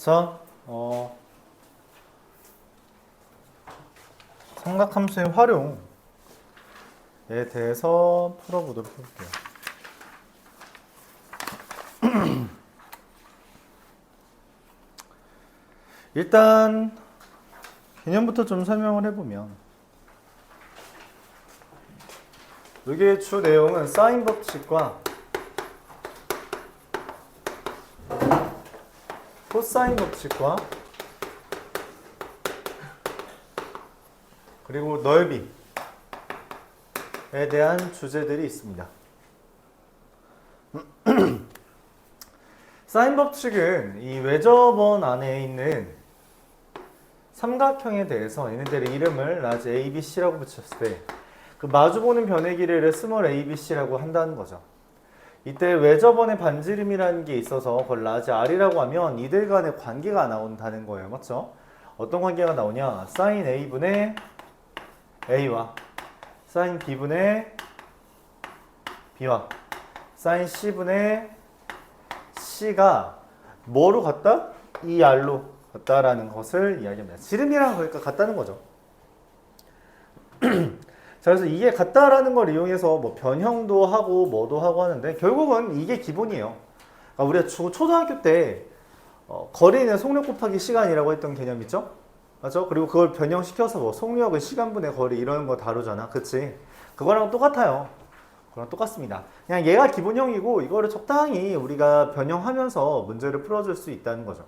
자, 삼각함수의 활용에 대해서 풀어보도록 해볼게요. 일단 개념부터 좀 설명을 해보면, 여기의 주 내용은 사인 법칙과 코사인 법칙과 그리고 넓이에 대한 주제들이 있습니다. 사인 법칙은 이 외접원 안에 있는 삼각형에 대해서 얘네들의 이름을 라지 ABC라고 붙였을 때 그 마주보는 변의 길이를 스몰 ABC라고 한다는 거죠. 이때 외접원의 반지름이라는 게 있어서 그걸 라지 R이라고 하면 이들 간의 관계가 나온다는 거예요. 맞죠? 어떤 관계가 나오냐? 사인 A분의 A와 사인 B분의 B와 사인 C분의 C가 뭐로 같다? 이 R로 같다라는 것을 이야기합니다. 지름이랑 그러니까 같다는 거죠. 자, 그래서 이게 같다라는 걸 이용해서 뭐 변형도 하고 뭐도 하고 하는데 결국은 이게 기본이에요. 그러니까 우리가 초등학교 때 거리는 속력 곱하기 시간이라고 했던 개념 있죠? 맞죠? 그리고 그걸 변형시켜서 뭐 속력은 시간분의 거리 이런 거 다루잖아. 그치? 그거랑 똑같아요. 그거랑 똑같습니다. 그냥 얘가 기본형이고 이거를 적당히 우리가 변형하면서 문제를 풀어줄 수 있다는 거죠.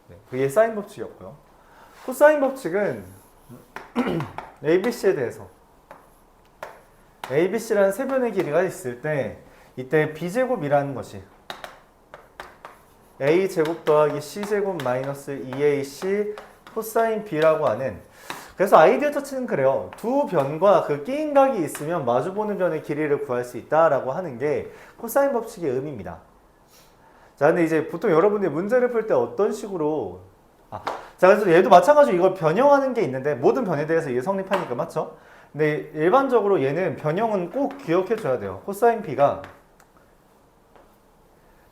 네, 그게 사인 법칙이었고요. 코사인 법칙은 ABC에 대해서 ABC라는 세 변의 길이가 있을 때 이때 B제곱이라는 것이 A제곱 더하기 C제곱 마이너스 2AC 코사인 B라고 하는, 그래서 아이디어 자체는 그래요. 두 변과 그 끼인 각이 있으면 마주보는 변의 길이를 구할 수 있다라고 하는 게 코사인 법칙의 의미입니다. 자, 근데 이제 보통 여러분들이 문제를 풀 때 어떤 식으로 자, 그래서 얘도 마찬가지로 이걸 변형하는 게 있는데 모든 변에 대해서 얘 성립하니까 맞죠? 근데 일반적으로 얘는 변형은 꼭 기억해 줘야 돼요. 코사인 B가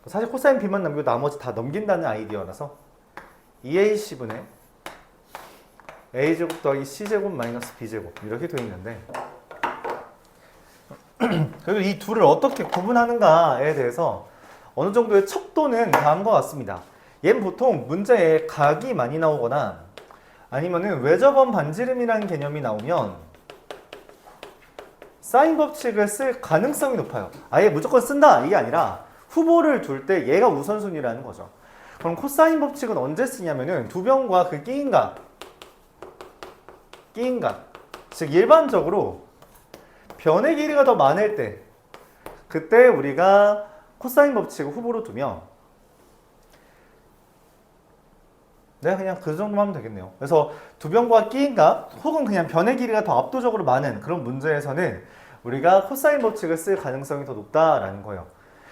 사실 코사인 B만 남기고 나머지 다 넘긴다는 아이디어라서 2AC분의 A제곱 더하기 C제곱 마이너스 B제곱 이렇게 되어 있는데 그리고 이 둘을 어떻게 구분하는가에 대해서 어느 정도의 척도는 다음과 같습니다. 얘는 보통 문제에 각이 많이 나오거나 아니면은 외접원 반지름이라는 개념이 나오면 사인 법칙을 쓸 가능성이 높아요. 아예 무조건 쓴다 이게 아니라 후보를 둘 때 얘가 우선순위라는 거죠. 그럼 코사인 법칙은 언제 쓰냐면은 두 변과 그 끼인 각, 즉 일반적으로 변의 길이가 더 많을 때 그때 우리가 코사인 법칙을 후보로 두면 네, 그냥 그 정도만 하면 되겠네요. 그래서 두 변과 끼인 각 혹은 그냥 변의 길이가 더 압도적으로 많은 그런 문제에서는 우리가 코사인 법칙을 쓸 가능성이 더 높다라는 거예요.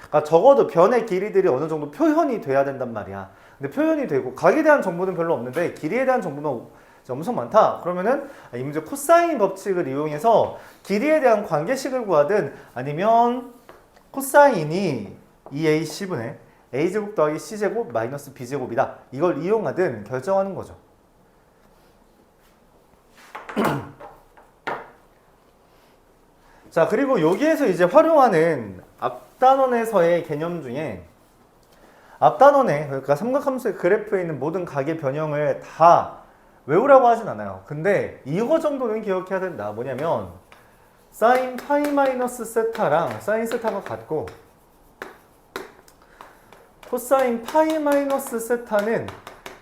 그러니까 적어도 변의 길이들이 어느 정도 표현이 돼야 된단 말이야. 근데 표현이 되고 각에 대한 정보는 별로 없는데 길이에 대한 정보는 엄청 많다. 그러면은 이 문제 코사인 법칙을 이용해서 길이에 대한 관계식을 구하든 아니면 코사인이 2AC분의 A제곱 더하기 C제곱 마이너스 B제곱이다. 이걸 이용하든 결정하는 거죠. 자, 그리고 여기에서 이제 활용하는 앞단원에서의 개념 중에 앞단원에 그러니까 삼각함수의 그래프에 있는 모든 각의 변형을 다 외우라고 하진 않아요. 근데 이거 정도는 기억해야 된다. 뭐냐면 사인 파이 마이너스 세타랑 사인 세타가 같고 코사인 파이 마이너스 세타는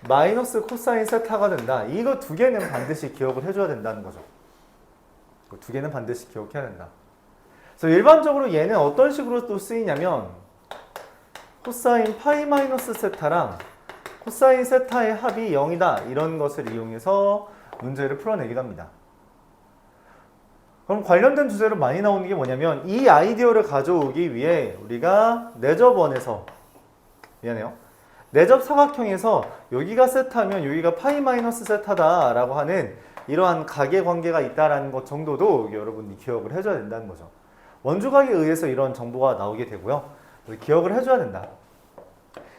마이너스 코사인 세타가 된다. 이거 두 개는 반드시 기억을 해줘야 된다는 거죠. 두 개는 반드시 기억해야 된다. 그래서 일반적으로 얘는 어떤 식으로 또 쓰이냐면 코사인 파이 마이너스 세타랑 코사인 세타의 합이 0이다. 이런 것을 이용해서 문제를 풀어내기도 합니다. 그럼 관련된 주제로 많이 나오는 게 뭐냐면 이 아이디어를 가져오기 위해 우리가 내접원에서 내접 사각형에서 여기가 세타면 여기가 파이 마이너스 세타다 라고 하는 이러한 각의 관계가 있다라는 것 정도도 여러분이 기억을 해줘야 된다는 거죠. 원주각에 의해서 이런 정보가 나오게 되고요. 기억을 해줘야 된다.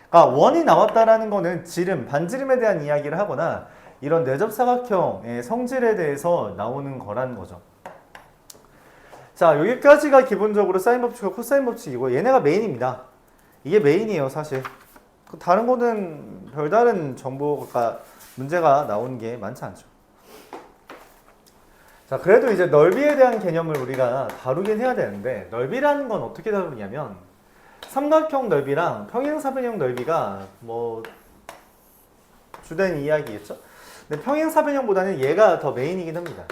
그러니까 원이 나왔다라는 거는 지름, 반지름에 대한 이야기를 하거나 이런 내접사각형의 성질에 대해서 나오는 거라는 거죠. 자, 여기까지가 기본적으로 사인 법칙과 코사인 법칙이고 얘네가 메인입니다. 이게 메인이에요, 사실. 다른 거는 별다른 정보가 문제가 나오는 게 많지 않죠. 자, 그래도 이제 넓이에 대한 개념을 우리가 다루긴 해야 되는데 넓이라는 건 어떻게 다루냐면 삼각형 넓이랑 평행사변형 넓이가 뭐 주된 이야기겠죠? 근데 평행사변형보다는 얘가 더 메인이긴 합니다.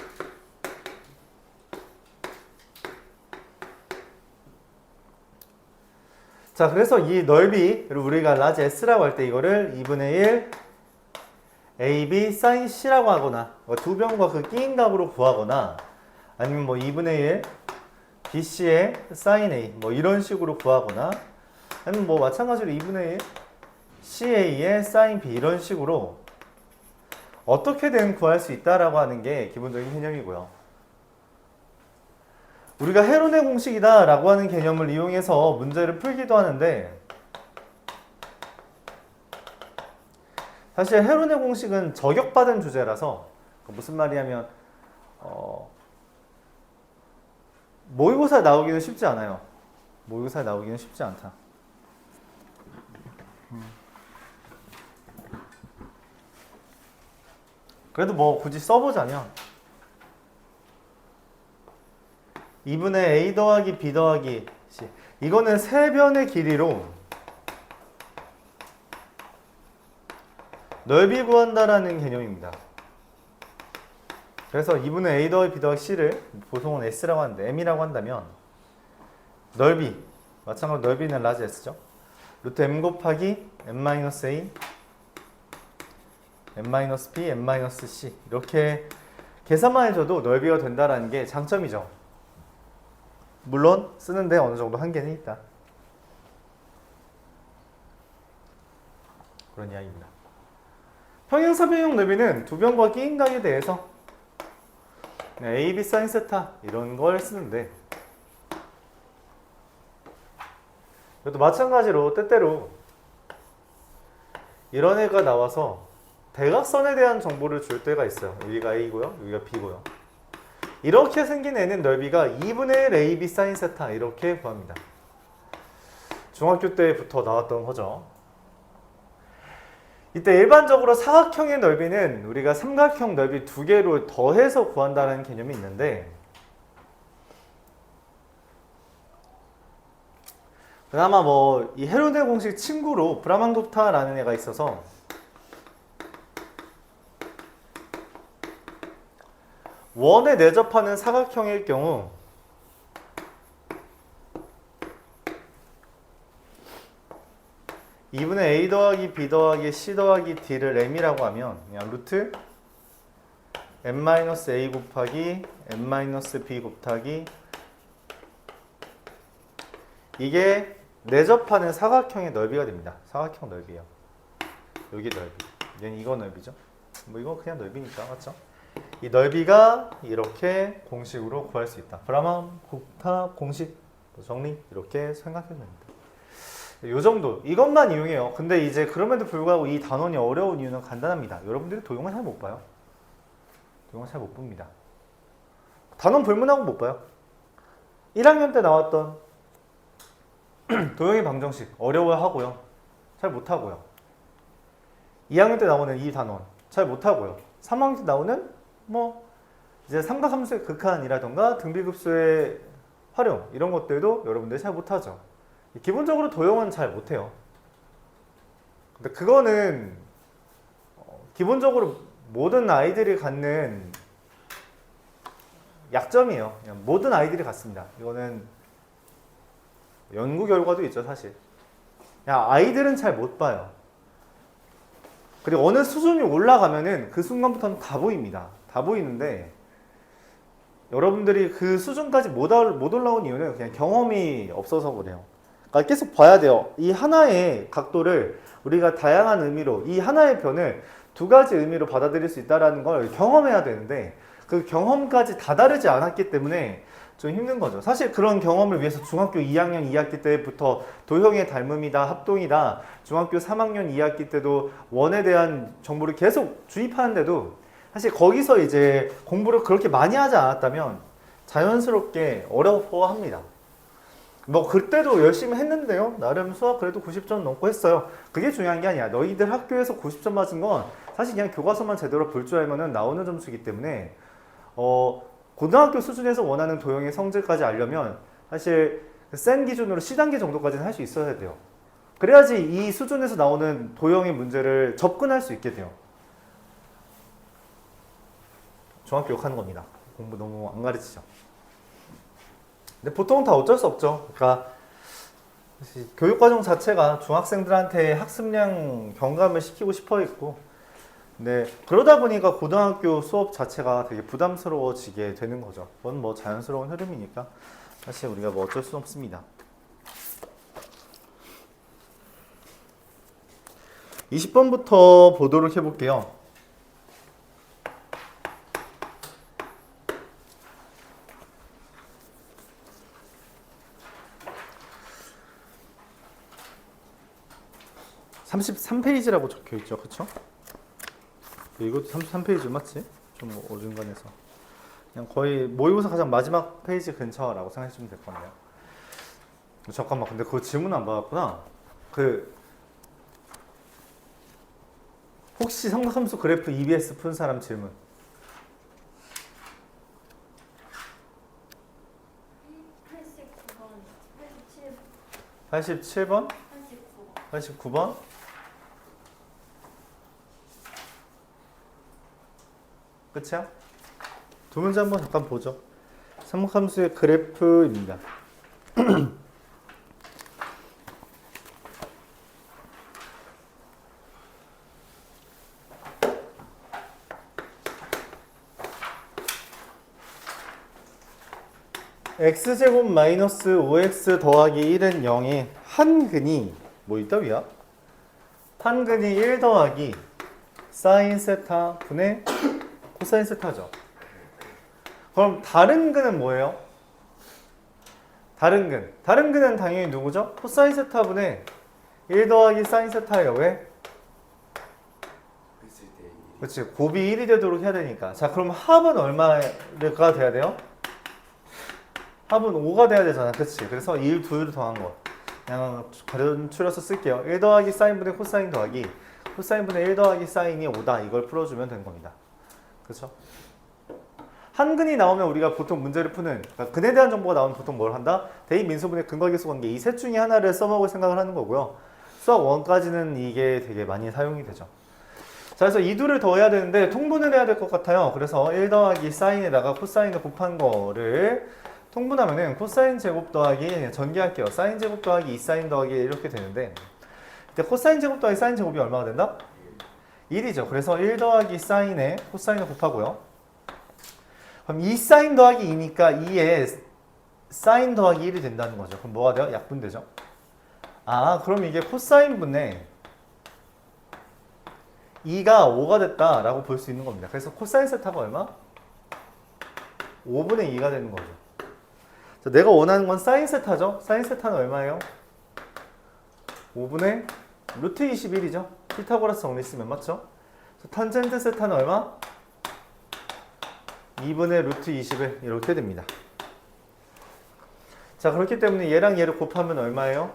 자, 그래서 이 넓이를 우리가 라지 S라고 할 때 이거를 2분의 1 AB sin C라고 하거나 두 변과 그 끼인 값으로 구하거나 아니면 뭐 2분의 1 BC의 sin A 뭐 이런 식으로 구하거나 아니면 뭐 마찬가지로 2분의 1 CA의 sin B 이런 식으로 어떻게든 구할 수 있다라고 하는 게 기본적인 개념이고요. 우리가 헤론의 공식이다 라고 하는 개념을 이용해서 문제를 풀기도 하는데 사실 헤론의 공식은 저격받은 주제라서 무슨 말이냐면 모의고사에 나오기는 쉽지 않아요. 모의고사에 나오기는 쉽지 않다. 그래도 뭐 굳이 써보자면 2분의 A 더하기 B 더하기 C 이거는 세 변의 길이로 넓이 구한다라는 개념입니다. 그래서 2분의 A 더하기 B 더하기 C를 보통은 S라고 하는데 M이라고 한다면 넓이 마찬가지로 넓이는 라지 S죠. 루트 M 곱하기 M-A M-B, M-C 이렇게 계산만 해줘도 넓이가 된다라는 게 장점이죠. 물론 쓰는데 어느 정도 한계는 있다. 그런 이야기입니다. 평행사변형 넓이는 두 변과 끼인 각에 대해서 A, B sin 세타 이런 걸 쓰는데 그래도 마찬가지로 때때로 이런 애가 나와서 대각선에 대한 정보를 줄 때가 있어요. 여기가 A고요. 여기가 B고요. 이렇게 생긴 애는 넓이가 2분의 1 AB sin 세타 이렇게 구합니다. 중학교 때부터 나왔던 거죠. 이때 일반적으로 사각형의 넓이는 우리가 삼각형 넓이 두 개로 더해서 구한다는 개념이 있는데 그나마 뭐 이 헤론의 공식 친구로 브라만급타라는 애가 있어서 원에 내접하는 사각형일 경우 (2분의 A 더하기 B 더하기 C 더하기 D를 M이라고 하면 그냥 루트 M-A 곱하기 M-B 곱하기 이게 내접하는 사각형의 넓이가 됩니다. 사각형 넓이에요. 여기 넓이. 얘는 이거 넓이죠. 뭐 이거 그냥 넓이니까 맞죠? 이 넓이가 이렇게 공식으로 구할 수 있다. 브라만-굽타 공식 정리 이렇게 생각해도 됩니다. 이 정도 이것만 이용해요. 근데 이제 그럼에도 불구하고 이 단원이 어려운 이유는 간단합니다. 여러분들이 도형을 잘 못 봐요. 도형을 잘 못 봅니다. 단원 불문하고 못 봐요. 1학년 때 나왔던 도형의 방정식 어려워하고요. 잘 못하고요. 2학년 때 나오는 이 단원 잘 못하고요. 3학년 때 나오는 뭐 이제 삼각함수의 극한이라던가 등비급수의 활용 이런 것들도 여러분들이 잘 못하죠. 기본적으로 도형은 잘 못해요. 근데 그거는 기본적으로 모든 아이들이 갖는 약점이에요. 그냥 모든 아이들이 갖습니다. 이거는 연구 결과도 있죠, 사실. 야, 아이들은 잘 못 봐요. 그리고 어느 수준이 올라가면은 그 순간부터는 다 보입니다. 다 보이는데 여러분들이 그 수준까지 못 올라온 이유는 그냥 경험이 없어서 그래요. 그러니까 계속 봐야 돼요. 이 하나의 각도를 우리가 다양한 의미로 이 하나의 변을 두 가지 의미로 받아들일 수 있다는 걸 경험해야 되는데 그 경험까지 다 다르지 않았기 때문에 좀 힘든 거죠. 사실 그런 경험을 위해서 중학교 2학년 2학기 때부터 도형의 닮음이다, 합동이다, 중학교 3학년 2학기 때도 원에 대한 정보를 계속 주입하는데도 사실 거기서 이제 공부를 그렇게 많이 하지 않았다면 자연스럽게 어려워합니다. 뭐 그때도 열심히 했는데요. 나름 수학 그래도 90점 넘고 했어요. 그게 중요한 게 아니야. 너희들 학교에서 90점 맞은 건 사실 그냥 교과서만 제대로 볼 줄 알면은 나오는 점수이기 때문에 고등학교 수준에서 원하는 도형의 성질까지 알려면 사실 센 기준으로 C단계 정도까지는 할 수 있어야 돼요. 그래야지 이 수준에서 나오는 도형의 문제를 접근할 수 있게 돼요. 중학교 욕하는 겁니다. 공부 너무 안 가르치죠. 근데 보통은 다 어쩔 수 없죠. 그러니까 교육과정 자체가 중학생들한테 학습량 경감을 시키고 싶어 있고, 네, 그러다 보니까 고등학교 수업 자체가 되게 부담스러워지게 되는 거죠. 그건 뭐 자연스러운 흐름이니까 사실 우리가 뭐 어쩔 수는 없습니다. 20번부터 보도록 해볼게요. (33페이지라고) 적혀있죠. 그쵸? 이것도 33페이지 맞지? 좀 어중간해서 그냥 거의 모의고사 가장 마지막 페이지 근처라고 생각해주면 될 건데요. 잠깐만, 근데 그거 질문 안 받았구나. 혹시 삼각함수 그래프 EBS 푼 사람 질문. 87번? 89번? 끝이야? 두 문제 한번 잠깐 보죠. 삼각함수의 그래프입니다. x제곱 마이너스 5x 더하기 1은 0에 한 근이 뭐 있다위야? 한 근이 1 더하기 사인 세타 분의 코사인 세타죠. 그럼 다른 근은 뭐예요? 다른 근은 당연히 누구죠? 코사인 세타 분의 1 더하기 사인 세타예요. 왜? 그렇지, 곱이 1이 되도록 해야 되니까. 자, 그럼 합은 얼마가 돼야 돼요? 합은 5가 돼야 되잖아. 그치? 그래서 1, 2를 더한 거 그냥 가련 줄여서 쓸게요. 1 더하기 사인분의 코사인 더하기 코사인분의 1 더하기 사인이 5다. 이걸 풀어주면 되는 겁니다. 그렇죠? 한 근이 나오면 우리가 보통 문제를 푸는, 그러니까 근에 대한 정보가 나오면 보통 뭘 한다? 대입 민수분의 근거계수 관계, 이 셋 중에 하나를 써먹을 생각을 하는 거고요. 수학 1까지는 이게 되게 많이 사용이 되죠. 자, 그래서 이 둘을 더해야 되는데 통분을 해야 될 것 같아요. 그래서 1 더하기 사인에다가 코사인을 곱한 거를 통분하면은 코사인 제곱 더하기, 전개할게요. 사인 제곱 더하기 2사인 더하기 이렇게 되는데, 이때 코사인 제곱 더하기 사인 제곱이 얼마가 된다? 1이죠. 그래서 1 더하기 사인에 코사인을 곱하고요. 그럼 2사인 더하기 2니까 2에 사인 더하기 1이 된다는 거죠. 그럼 뭐가 돼요? 약분되죠. 아, 그럼 이게 코사인 분의 2가 5가 됐다라고 볼 수 있는 겁니다. 그래서 코사인 세타가 얼마? 5분의 2가 되는 거죠. 자, 내가 원하는 건 사인 세타죠. 사인 세타는 얼마예요? 5분의 루트 21이죠. 피타고라스 정리 쓰면 맞죠? 탄젠트 세타는 얼마? 2분의 루트 21 이렇게 됩니다. 자, 그렇기 때문에 얘랑 얘를 곱하면 얼마예요?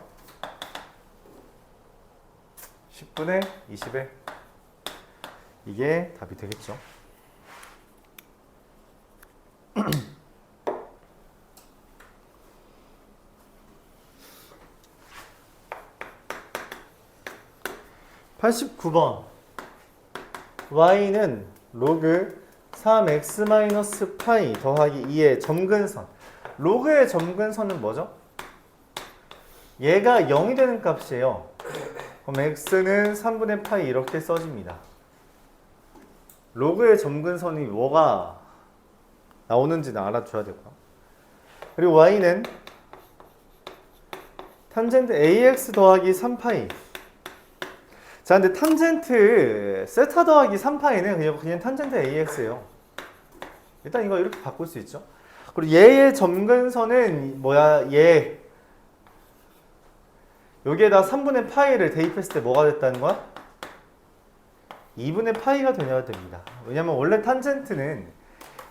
10분의 20에 이게 답이 되겠죠. (89번) y는 로그 3x-파이 더하기 2의 점근선. 로그의 점근선은 뭐죠? 얘가 0이 되는 값이에요. 그럼 x는 3분의 파이 이렇게 써집니다. 로그의 점근선이 뭐가 나오는지는 알아줘야 되고요. 그리고 y는 탄젠트 ax 더하기 3파이. 자, 근데 탄젠트 세타 더하기 3파이는 그냥 탄젠트 ax예요. 일단 이거 이렇게 바꿀 수 있죠. 그리고 얘의 점근선은 뭐야? 얘 여기에다 3분의 파이를 대입했을 때 뭐가 됐다는 거야? 2분의 파이가 되어야 됩니다. 왜냐면 원래 탄젠트는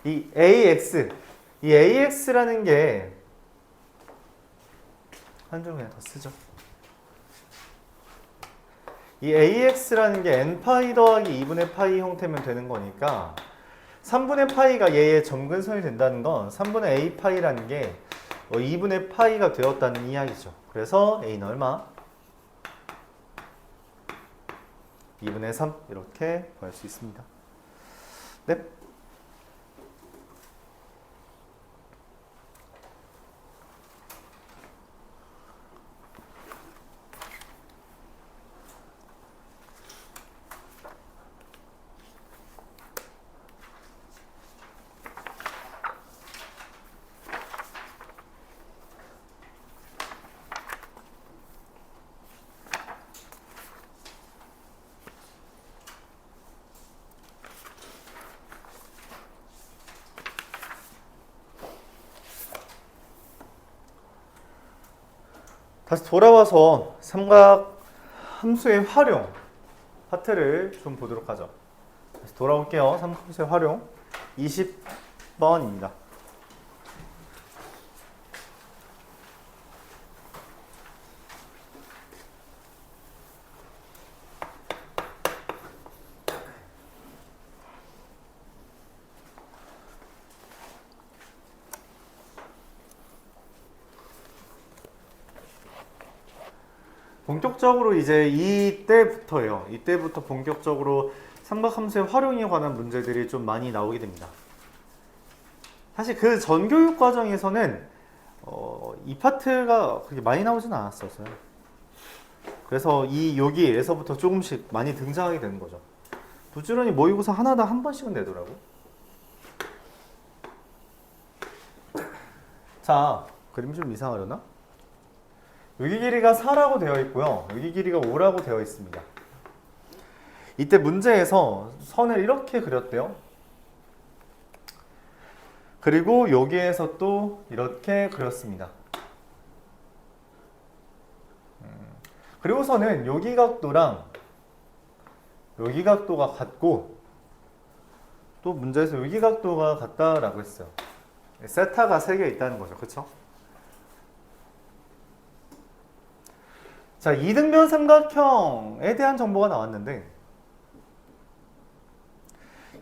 이 AX라는 게 한 줄 그냥 더 쓰죠. 이 AX라는 게 n파이 더하기 2분의 파이 형태면 되는 거니까 3분의 파이가 얘의 점근선이 된다는 건 3분의 A 파이라는 게 2분의 파이가 되었다는 이야기죠. 그래서 A는 얼마? 2분의 3 이렇게 구할 수 있습니다. 네. 다시 돌아와서 삼각 함수의 활용 파트를 좀 보도록 하죠. 다시 돌아올게요. 삼각 함수의 활용 20번입니다. 본격적으로 이제 이때부터예요. 이때부터 본격적으로 삼각함수의 활용에 관한 문제들이 좀 많이 나오게 됩니다. 사실 그 전 교육 과정에서는 이 파트가 그렇게 많이 나오진 않았었어요. 그래서 여기에서부터 조금씩 많이 등장하게 되는 거죠. 부지런히 모의고사 하나당 한 번씩은 내더라고. 자, 그림 좀 이상하려나? 여기 길이가 4라고 되어 있고요. 여기 길이가 5라고 되어 있습니다. 이때 문제에서 선을 이렇게 그렸대요. 그리고 여기에서 또 이렇게 그렸습니다. 그리고서는 여기 각도랑 여기 각도가 같고 또 문제에서 여기 각도가 같다라고 했어요. 세타가 3개 있다는 거죠. 그쵸? 자, 이등변 삼각형에 대한 정보가 나왔는데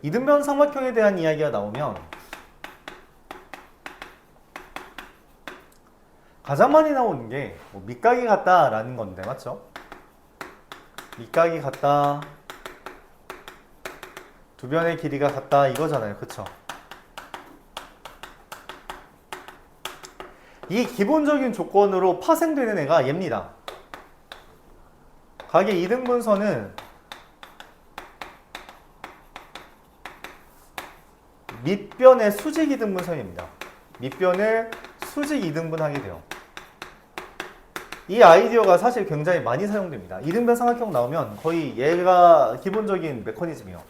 이등변 삼각형에 대한 이야기가 나오면 가장 많이 나오는 게 밑각이 같다라는 건데 맞죠? 밑각이 같다, 두 변의 길이가 같다 이거잖아요. 그쵸? 이 기본적인 조건으로 파생되는 애가 얘입니다. 각의 이등분선은 밑변의 수직 이등분선입니다. 밑변을 수직 이등분하게 돼요. 이 아이디어가 사실 굉장히 많이 사용됩니다. 이등변 삼각형 나오면 거의 얘가 기본적인 메커니즘이에요.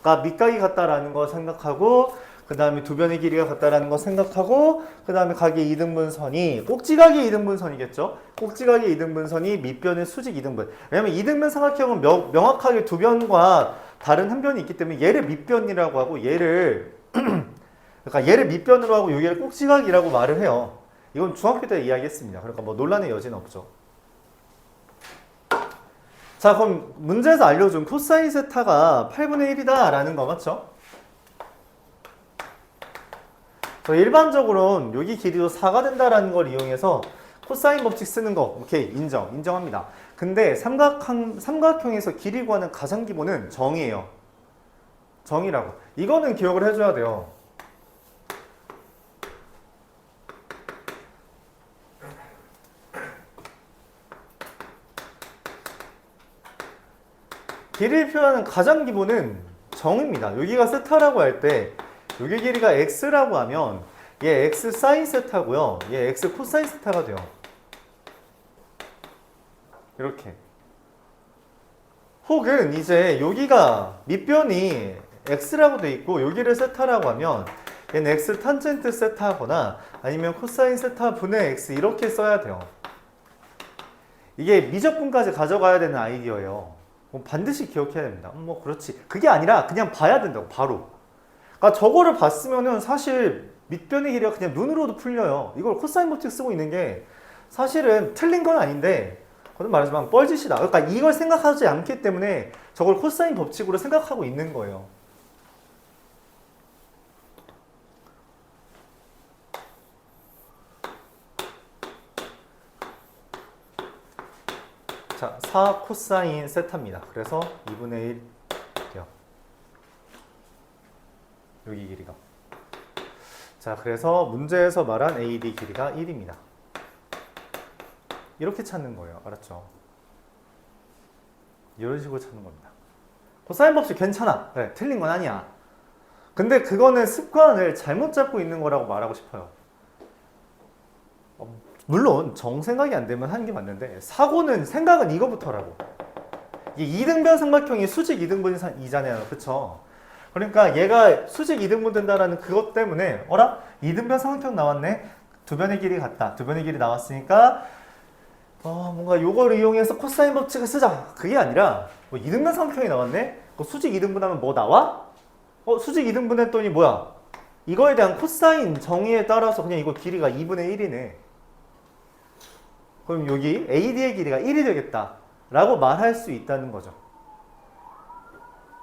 그러니까 밑각이 같다라는 거 생각하고 그 다음에 두 변의 길이가 같다라는 거 생각하고 그 다음에 각의 이등분선이 꼭지각의 이등분선이겠죠. 꼭지각의 이등분선이 밑변의 수직 이등분. 왜냐면 이등변 삼각형은 명확하게 두 변과 다른 한 변이 있기 때문에 얘를 밑변이라고 하고 얘를 그러니까 얘를 밑변으로 하고 여기를 꼭지각이라고 말을 해요. 이건 중학교 때 이야기했습니다. 그러니까 뭐 논란의 여지는 없죠. 자, 그럼 문제에서 알려준 코사인 세타가 8분의 1이다 라는 거 맞죠? 일반적으로는 여기 길이도 4가 된다라는 걸 이용해서 코사인 법칙 쓰는 거 오케이 인정합니다. 근데 삼각형에서 길이 구하는 가장 기본은 정이에요. 정이라고. 이거는 기억을 해줘야 돼요. 길이를 표현하는 가장 기본은 정입니다. 여기가 세타라고 할 때 여기 길이가 x라고 하면 얘 x 사인 세타고요. 얘 x 코사인 세타가 돼요. 이렇게. 혹은 이제 여기가 밑변이 x라고 돼 있고 여기를 세타라고 하면 얘는 x 탄젠트 세타거나 아니면 코사인 세타 분의 x 이렇게 써야 돼요. 이게 미적분까지 가져가야 되는 아이디어예요. 반드시 기억해야 됩니다. 뭐 그렇지. 그게 아니라 그냥 봐야 된다고 바로. 그러니까 저거를 봤으면은 사실 밑변의 길이가 그냥 눈으로도 풀려요. 이걸 코사인 법칙 쓰고 있는 게 사실은 틀린 건 아닌데 거듭 말하지만 뻘짓이다. 그러니까 이걸 생각하지 않기 때문에 저걸 코사인 법칙으로 생각하고 있는 거예요. 자, 4 코사인 세타입니다. 그래서 2분의 1 돼요. 여기 길이가. 자, 그래서 문제에서 말한 AD 길이가 1입니다. 이렇게 찾는 거예요. 알았죠? 이런 식으로 찾는 겁니다. 코사인 법칙 괜찮아. 그래, 틀린 건 아니야. 근데 그거는 습관을 잘못 잡고 있는 거라고 말하고 싶어요. 물론 정생각이 안 되면 하는 게 맞는데 사고는 생각은 이거부터라고. 이게 이등변 삼각형이 수직 이등분이잖아요. 그쵸? 그러니까 얘가 수직 이등분 된다라는 그것 때문에 어라? 이등변 삼각형 나왔네? 두 변의 길이 같다. 두 변의 길이 나왔으니까 뭔가 요걸 이용해서 코사인 법칙을 쓰자. 그게 아니라 뭐 이등변 삼각형이 나왔네? 수직 이등분하면 뭐 나와? 수직 이등분 했더니 뭐야? 이거에 대한 코사인 정의에 따라서 그냥 이거 길이가 2분의 1이네. 그럼 여기 AD의 길이가 1이 되겠다 라고 말할 수 있다는 거죠.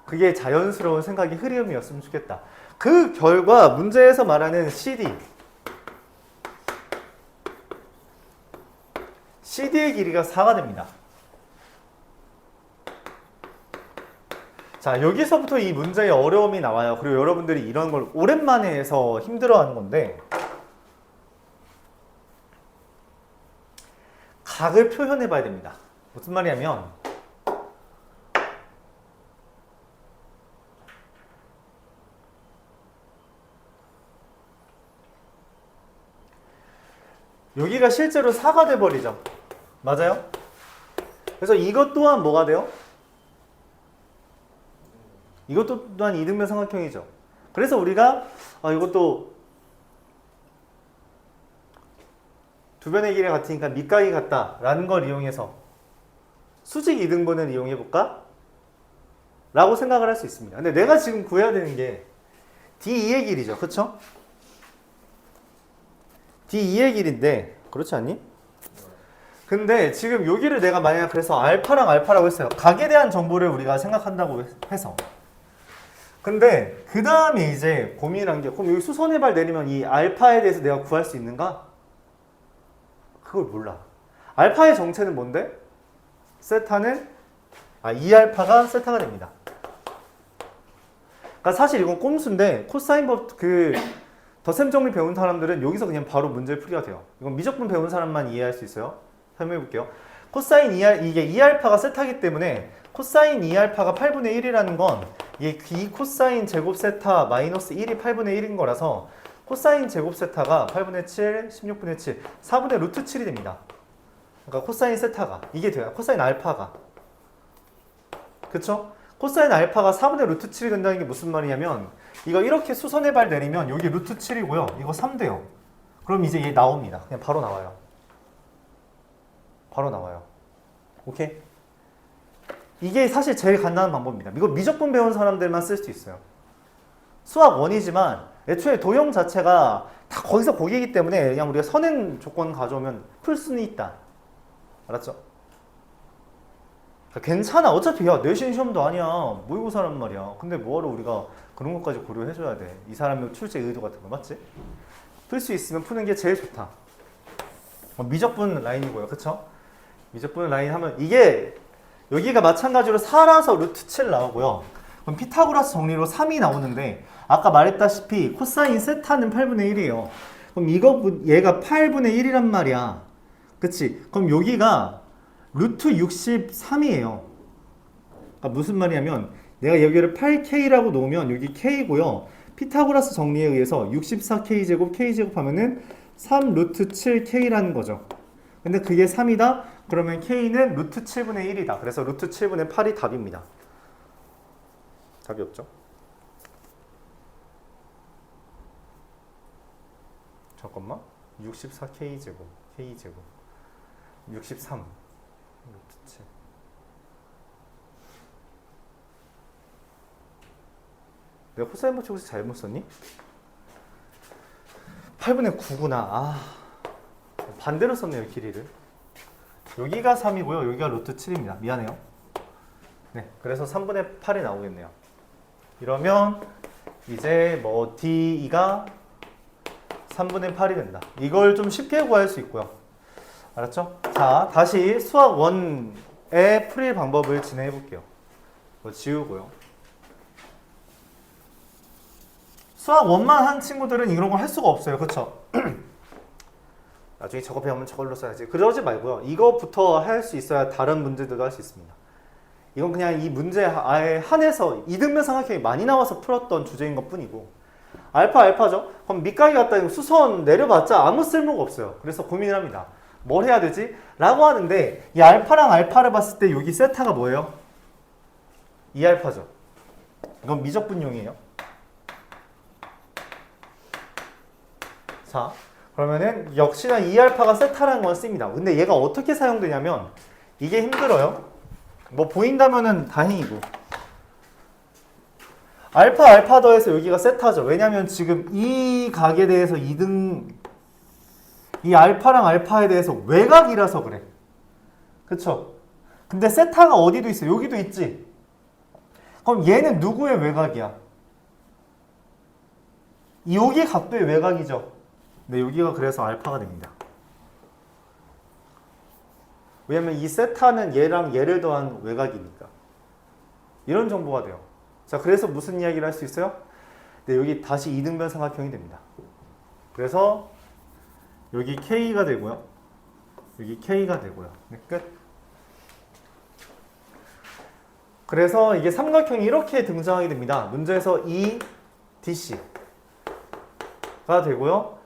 그게 자연스러운 생각의 흐름이었으면 좋겠다. 그 결과 문제에서 말하는 CD의 길이가 4가 됩니다. 자, 여기서부터 이 문제의 어려움이 나와요. 그리고 여러분들이 이런 걸 오랜만에 해서 힘들어하는 건데 각을 표현해 봐야 됩니다. 무슨 말이냐면 여기가 실제로 4가 돼버리죠. 맞아요? 그래서 이것 또한 뭐가 돼요? 이것도 또한 이등변 삼각형이죠. 그래서 우리가 이것도 두 변의 길이 같으니까 밑각이 같다라는 걸 이용해서 수직 이등분을 이용해 볼까? 라고 생각을 할 수 있습니다. 근데 내가 지금 구해야 되는 게 D2의 길이죠. 그쵸? D2의 길인데 그렇지 않니? 근데 지금 여기를 내가 만약 그래서 알파랑 알파라고 했어요. 각에 대한 정보를 우리가 생각한다고 해서 근데 그 다음에 이제 고민한 게 그럼 여기 수선의 발 내리면 이 알파에 대해서 내가 구할 수 있는가? 그걸 몰라. 알파의 정체는 뭔데? 세타는 2알파가 세타가 됩니다. 그러니까 사실 이건 꼼수인데 코사인 법 덧셈 정리 배운 사람들은 여기서 그냥 바로 문제를 풀이가 돼요. 이건 미적분 배운 사람만 이해할 수 있어요. 설명해 볼게요. 코사인 이게 2알파가 세타이기 때문에 코사인 2알파가 8분의 1이라는 건 이게 이 코사인 제곱 세타 마이너스 1이 8분의 1인 거라서 코사인 제곱 세타가 8분의 7, 16분의 7, 4분의 루트 7이 됩니다. 그러니까 코사인 세타가 이게 돼요. 코사인 알파가. 그쵸? 코사인 알파가 4분의 루트 7이 된다는 게 무슨 말이냐면 이거 이렇게 수선의 발 내리면 여기 루트 7이고요. 이거 3 돼요. 그럼 이제 얘 나옵니다. 그냥 바로 나와요. 바로 나와요. 오케이? 이게 사실 제일 간단한 방법입니다. 이거 미적분 배운 사람들만 쓸 수 있어요. 수학 1이지만 애초에 도형 자체가 다 거기서 거기이기 때문에 그냥 우리가 선행 조건 가져오면 풀 수는 있다. 알았죠? 괜찮아. 어차피 야 내신 시험도 아니야. 모의고사란 말이야. 근데 뭐하러 우리가 그런 것까지 고려해줘야 돼. 이 사람의 출제 의도 같은 거 맞지? 풀 수 있으면 푸는 게 제일 좋다. 미적분 라인이고요. 그쵸? 미적분 라인 하면 이게 여기가 마찬가지로 4라서 루트 7 나오고요. 그럼 피타고라스 정리로 3이 나오는데 아까 말했다시피 코사인 세타는 8분의 1이에요. 그럼 얘가 8분의 1이란 말이야. 그치? 그럼 여기가 루트 63이에요. 그러니까 무슨 말이냐면 내가 여기를 8K라고 놓으면 여기 K고요. 피타고라스 정리에 의해서 64K제곱 K제곱 하면은 3 루트 7K라는 거죠. 근데 그게 3이다? 그러면 K는 루트 7분의 1이다. 그래서 루트 7분의 8이 답입니다. 답이 없죠? 잠깐만. 64K제곱, K제곱. 63. 루트 7. 내가 코사인 법칙에서 잘못 썼니? 8분의 9구나. 아, 반대로 썼네요, 길이를. 여기가 3이고요. 여기가 루트 7입니다. 미안해요. 네, 그래서 3분의 8이 나오겠네요. 이러면 이제 뭐 D2가 3분의 8이 된다. 이걸 좀 쉽게 구할 수 있고요. 알았죠? 자, 다시 수학 1의 풀이 방법을 진행해 볼게요. 이거 지우고요. 수학 1만 한 친구들은 이런 걸 할 수가 없어요. 그쵸? 나중에 저거 배우면 저걸로 써야지. 그러지 말고요. 이거부터 할 수 있어야 다른 문제들도 할 수 있습니다. 이건 그냥 이 문제에 한해서 이등변 삼각형이 많이 나와서 풀었던 주제인 것 뿐이고, 알파죠? 그럼 밑각이 같다 수선 내려봤자 아무 쓸모가 없어요. 그래서 고민을 합니다. 뭘 해야 되지? 라고 하는데 이 알파랑 알파를 봤을 때 여기 세타가 뭐예요? 2알파죠. 이건 미적분용이에요. 자, 그러면은 역시나 2알파가 세타라는 건 씁니다. 근데 얘가 어떻게 사용되냐면 이게 힘들어요. 뭐 보인다면은 다행이고, 알파 더해서 여기가 세타죠. 왜냐면 지금 이 각에 대해서 이 알파랑 알파에 대해서 외곽이라서 그래. 그쵸? 근데 세타가 어디도 있어? 여기도 있지? 그럼 얘는 누구의 외곽이야? 여기 각도의 외곽이죠. 네, 여기가 그래서 알파가 됩니다. 왜냐면 이 세타는 얘랑 얘를 더한 외곽이니까. 이런 정보가 돼요. 자, 그래서 무슨 이야기를 할 수 있어요? 네, 여기 다시 이등변 삼각형이 됩니다. 그래서 여기 K가 되고요. 여기 K가 되고요. 네, 끝. 그래서 이게 삼각형이 이렇게 등장하게 됩니다. 문제에서 EDC가 되고요.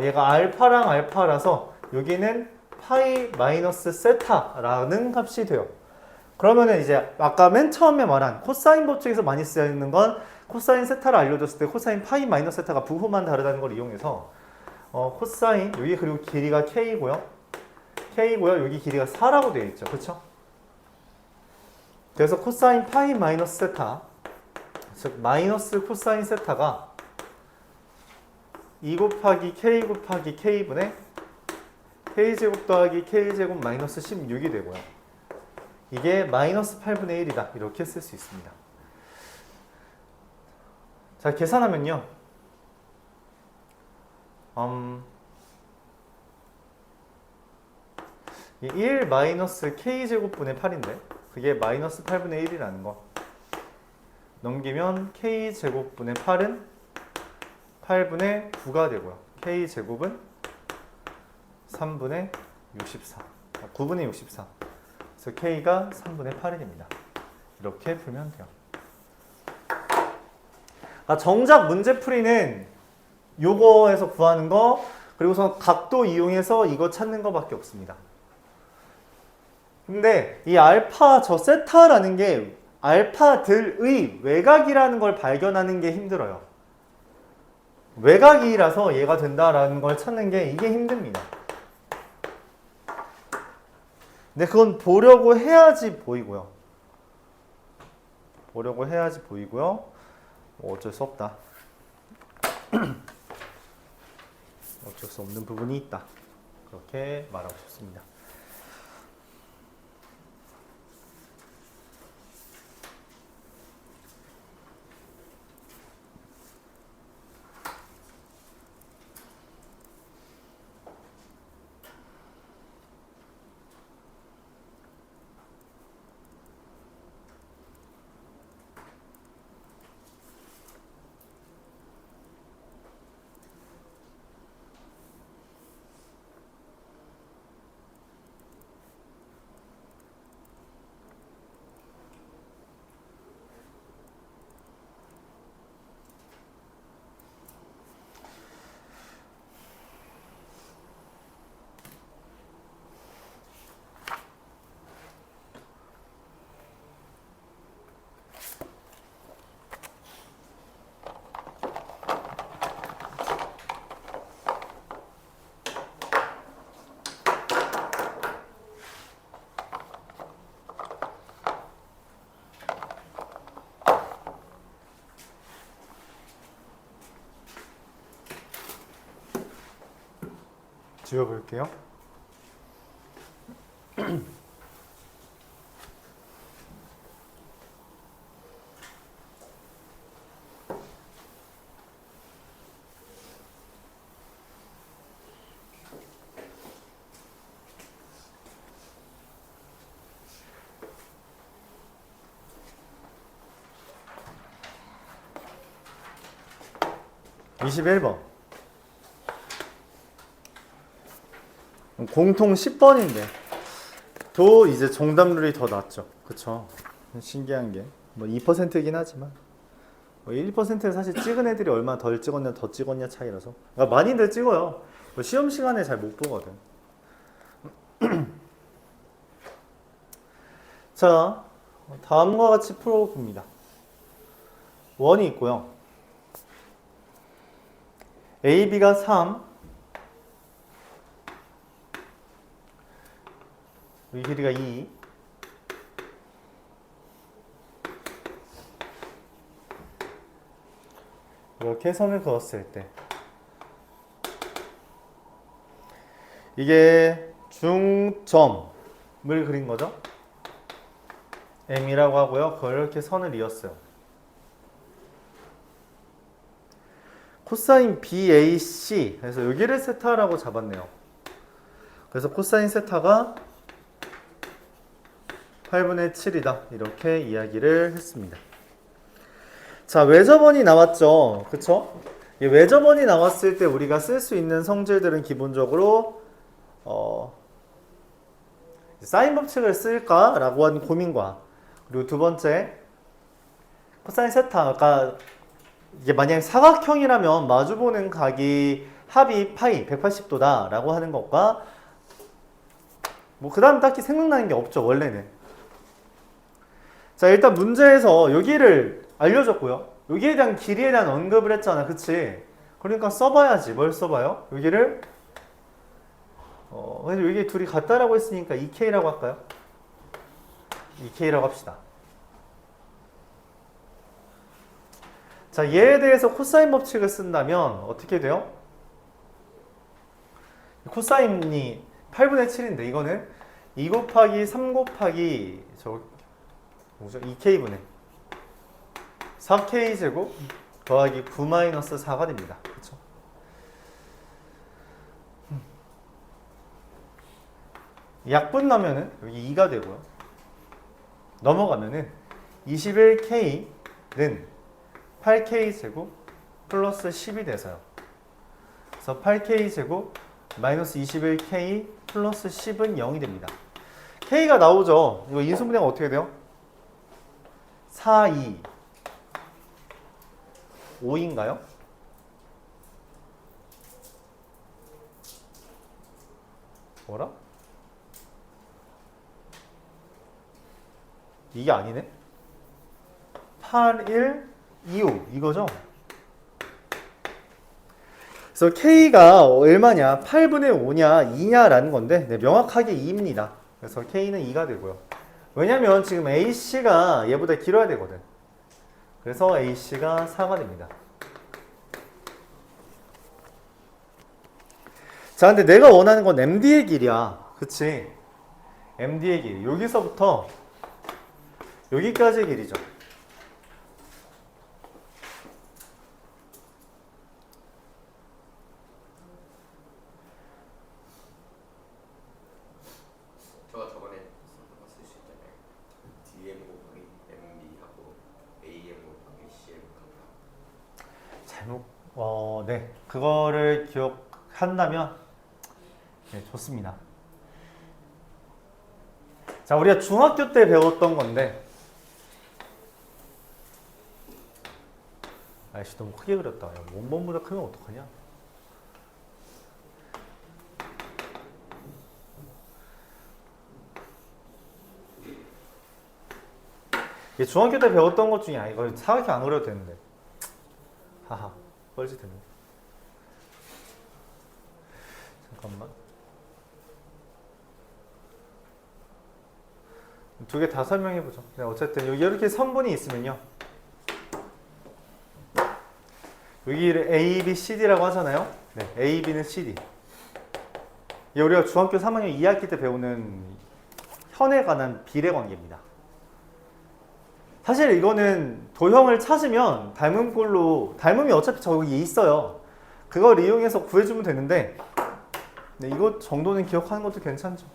얘가 알파랑 알파라서 여기는 파이 마이너스 세타라는 값이 돼요. 그러면은 이제 아까 맨 처음에 말한 코사인 법칙에서 많이 쓰여있는 건 코사인 세타를 알려줬을 때 코사인 파이 마이너스 세타가 부호만 다르다는 걸 이용해서 코사인 여기 그리고 길이가 K고요. 여기 길이가 4라고 되어 있죠. 그렇죠? 그래서 코사인 파이 마이너스 세타, 즉 마이너스 코사인 세타가 2 곱하기 K 곱하기 K분의 K제곱 더하기 K제곱 마이너스 16이 되고요. 이게 마이너스 8분의 1이다. 이렇게 쓸 수 있습니다. 자, 계산하면요. 1 마이너스 K제곱분의 8인데 그게 마이너스 8분의 1이라는 거. 넘기면 K제곱분의 8은 8분의 9가 되고요. K제곱은 3분의 64. 9분의 64. 그래서 K가 3분의 8이 됩니다. 이렇게 풀면 돼요. 정작 문제풀이는 요거에서 구하는 거, 그리고서 각도 이용해서 이거 찾는 거밖에 없습니다. 근데 이 알파, 저 세타라는 게 알파들의 외곽이라는 걸 발견하는 게 힘들어요. 외곽이라서 얘가 된다라는 걸 찾는 게 이게 힘듭니다. 근데 그건 보려고 해야지 보이고요. 뭐 어쩔 수 없다. 어쩔 수 없는 부분이 있다. 그렇게 말하고 싶습니다. 지워볼게요. (21번) 공통 10번인데 또 이제 정답률이 더 낮죠. 그쵸? 신기한 게 뭐 2%긴 하지만 뭐 1%는 사실 찍은 애들이 얼마나 덜 찍었냐 더 찍었냐 차이라서 많이들 찍어요. 뭐 시험 시간에 잘 못 보거든. 자, 다음과 같이 풀어봅니다. 원이 있고요. AB가 3, 이 길이가 2, 이렇게 선을 그었을 때 이게 중점을 그린 거죠. M이라고 하고요. 그걸 이렇게 선을 이었어요. 코사인 BAC, 그래서 여기를 세타라고 잡았네요. 그래서 코사인 세타가 8분의 7이다 이렇게 이야기를 했습니다. 자, 외접원이 나왔죠. 그쵸? 이 외접원이 나왔을 때 우리가 쓸 수 있는 성질들은 기본적으로 사인 법칙을 쓸까라고 하는 고민과, 그리고 두 번째 코사인 세타가 이게 만약에 사각형이라면 마주보는 각이 합이 파이 180도다 라고 하는 것과 뭐 그 다음 딱히 생각나는 게 없죠 원래는. 자, 일단 문제에서 여기를 알려줬고요. 여기에 대한 길이에 대한 언급을 했잖아. 그치? 그러니까 써봐야지. 뭘 써봐요? 여기를 그래서 여기 둘이 같다라고 했으니까 2K라고 할까요? 2K라고 합시다. 자, 얘에 대해서 코사인 법칙을 쓴다면 어떻게 돼요? 코사인이 8분의 7인데 이거는 2 곱하기 3 곱하기 뭐죠? 2K분의 4K제곱 더하기 9-4가 됩니다. 그쵸? 약분 나면은 여기 2가 되고요. 넘어가면은 21K는 8K제곱 플러스 10이 돼서요. 그래서 8K제곱 마이너스 21K 플러스 10은 0이 됩니다. K가 나오죠. 이거 인수분해가 어떻게 돼요? 4, 2, 5인가요? 뭐라? 이게 아니네? 8, 1, 2, 5 이거죠? 그래서 K가 얼마냐? 8분의 5냐? 2냐라는 건데 명확하게 2입니다. 그래서 K는 2가 되고요. 왜냐면 지금 AC가 얘보다 길어야 되거든. 그래서 AC가 4가 됩니다. 자, 근데 내가 원하는 건 MD의 길이야. 그치? MD의 길이. 여기서부터 여기까지의 길이죠. 저가 저번에 쓸 수 있잖아요. DM 곱하기 MB하고 AM 곱하기 CM 같다. 네. 그거를 기억한다면 네, 좋습니다. 자, 우리가 중학교 때 배웠던 건데 아이씨 너무 크게 그렸다. 야, 원본보다 크면 어떡하냐? 이게 중학교 때 배웠던 것 중에 이거 사각형 안 그려도 되는데. 하하, 뻘짓했네. 잠깐만. 두 개 다 설명해보죠. 어쨌든 여기 이렇게 선분이 있으면요. 여기를 A, B, C, D라고 하잖아요. 네, A, B는 C, D. 이게 우리가 중학교 3학년 2학기 때 배우는 현에 관한 비례 관계입니다. 사실 이거는 도형을 찾으면 닮은 꼴로, 닮음이 어차피 저기 있어요. 그걸 이용해서 구해주면 되는데, 네, 이거 정도는 기억하는 것도 괜찮죠.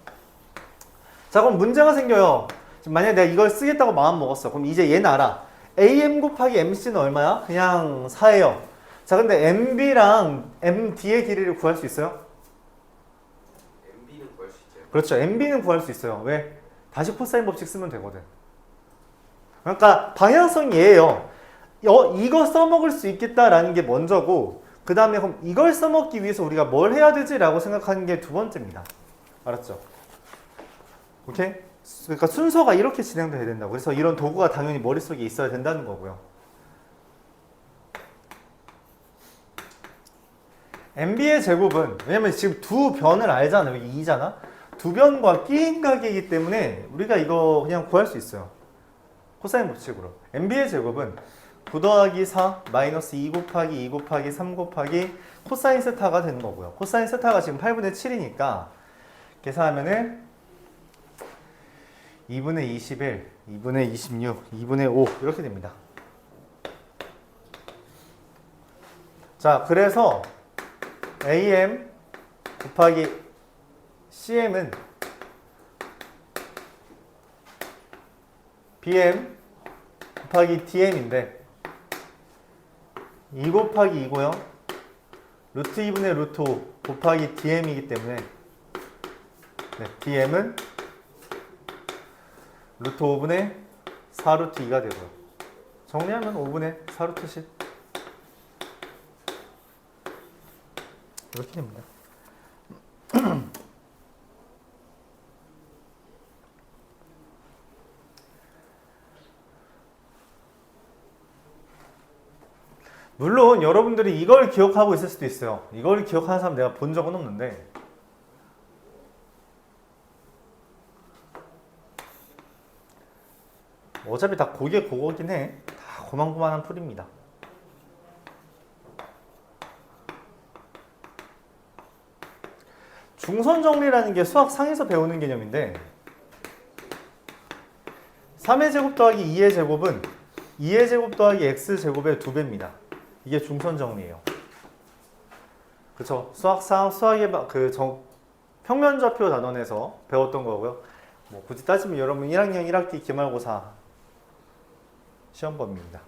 자, 그럼 문제가 생겨요. 지금 만약에 내가 이걸 쓰겠다고 마음 먹었어. 그럼 이제 얘는 알아. AM 곱하기 MC는 얼마야? 그냥 4예요. 자, 근데 MB랑 MD의 길이를 구할 수 있어요? MB는 구할 수 있죠. 그렇죠. MB는 구할 수 있어요. 왜? 다시 코사인 법칙 쓰면 되거든. 그러니까 방향성이 얘예요. 이거 써먹을 수 있겠다라는 게 먼저고, 그 다음에 그럼 이걸 써먹기 위해서 우리가 뭘 해야 되지? 라고 생각하는 게 두 번째입니다. 알았죠? 오케이? 그러니까 순서가 이렇게 진행돼야 된다고. 그래서 이런 도구가 당연히 머릿속에 있어야 된다는 거고요. MB의 제곱은, 왜냐면 지금 두 변을 알잖아요. 여기 2잖아? 두 변과 끼인 가계이기 때문에 우리가 이거 그냥 구할 수 있어요. 코사인 법칙으로. MB의 제곱은 9 더하기 4 마이너스 2 곱하기 2 곱하기 3 곱하기 코사인 세타가 되는 거고요. 코사인 세타가 지금 8분의 7이니까 계산하면은 2분의 21, 2분의 26, 2분의 5 이렇게 됩니다. 자, 그래서 AM 곱하기 CM은 BM 곱하기 DM인데 2 곱하기 2고요. 루트 2분의 루트 5 곱하기 DM이기 때문에 네, DM은 루트 5분의 4 루트 2가 되고요. 정리하면 5분의 4 루트 10 이렇게 됩니다. 물론 여러분들이 이걸 기억하고 있을 수도 있어요. 이걸 기억하는 사람 내가 본 적은 없는데, 어차피 다 고개 그거긴 해. 다 고만고만한 풀입니다. 중선 정리라는 게 수학 상에서 배우는 개념인데 3의 제곱 더하기 2의 제곱은 2의 제곱 더하기 x제곱의 2배입니다. 이게 중선 정리예요. 그쵸? 수학상 수학의 평면좌표 단원에서 배웠던 거고요. 뭐 굳이 따지면 여러분 1학년 1학기 기말고사 시험범위입니다.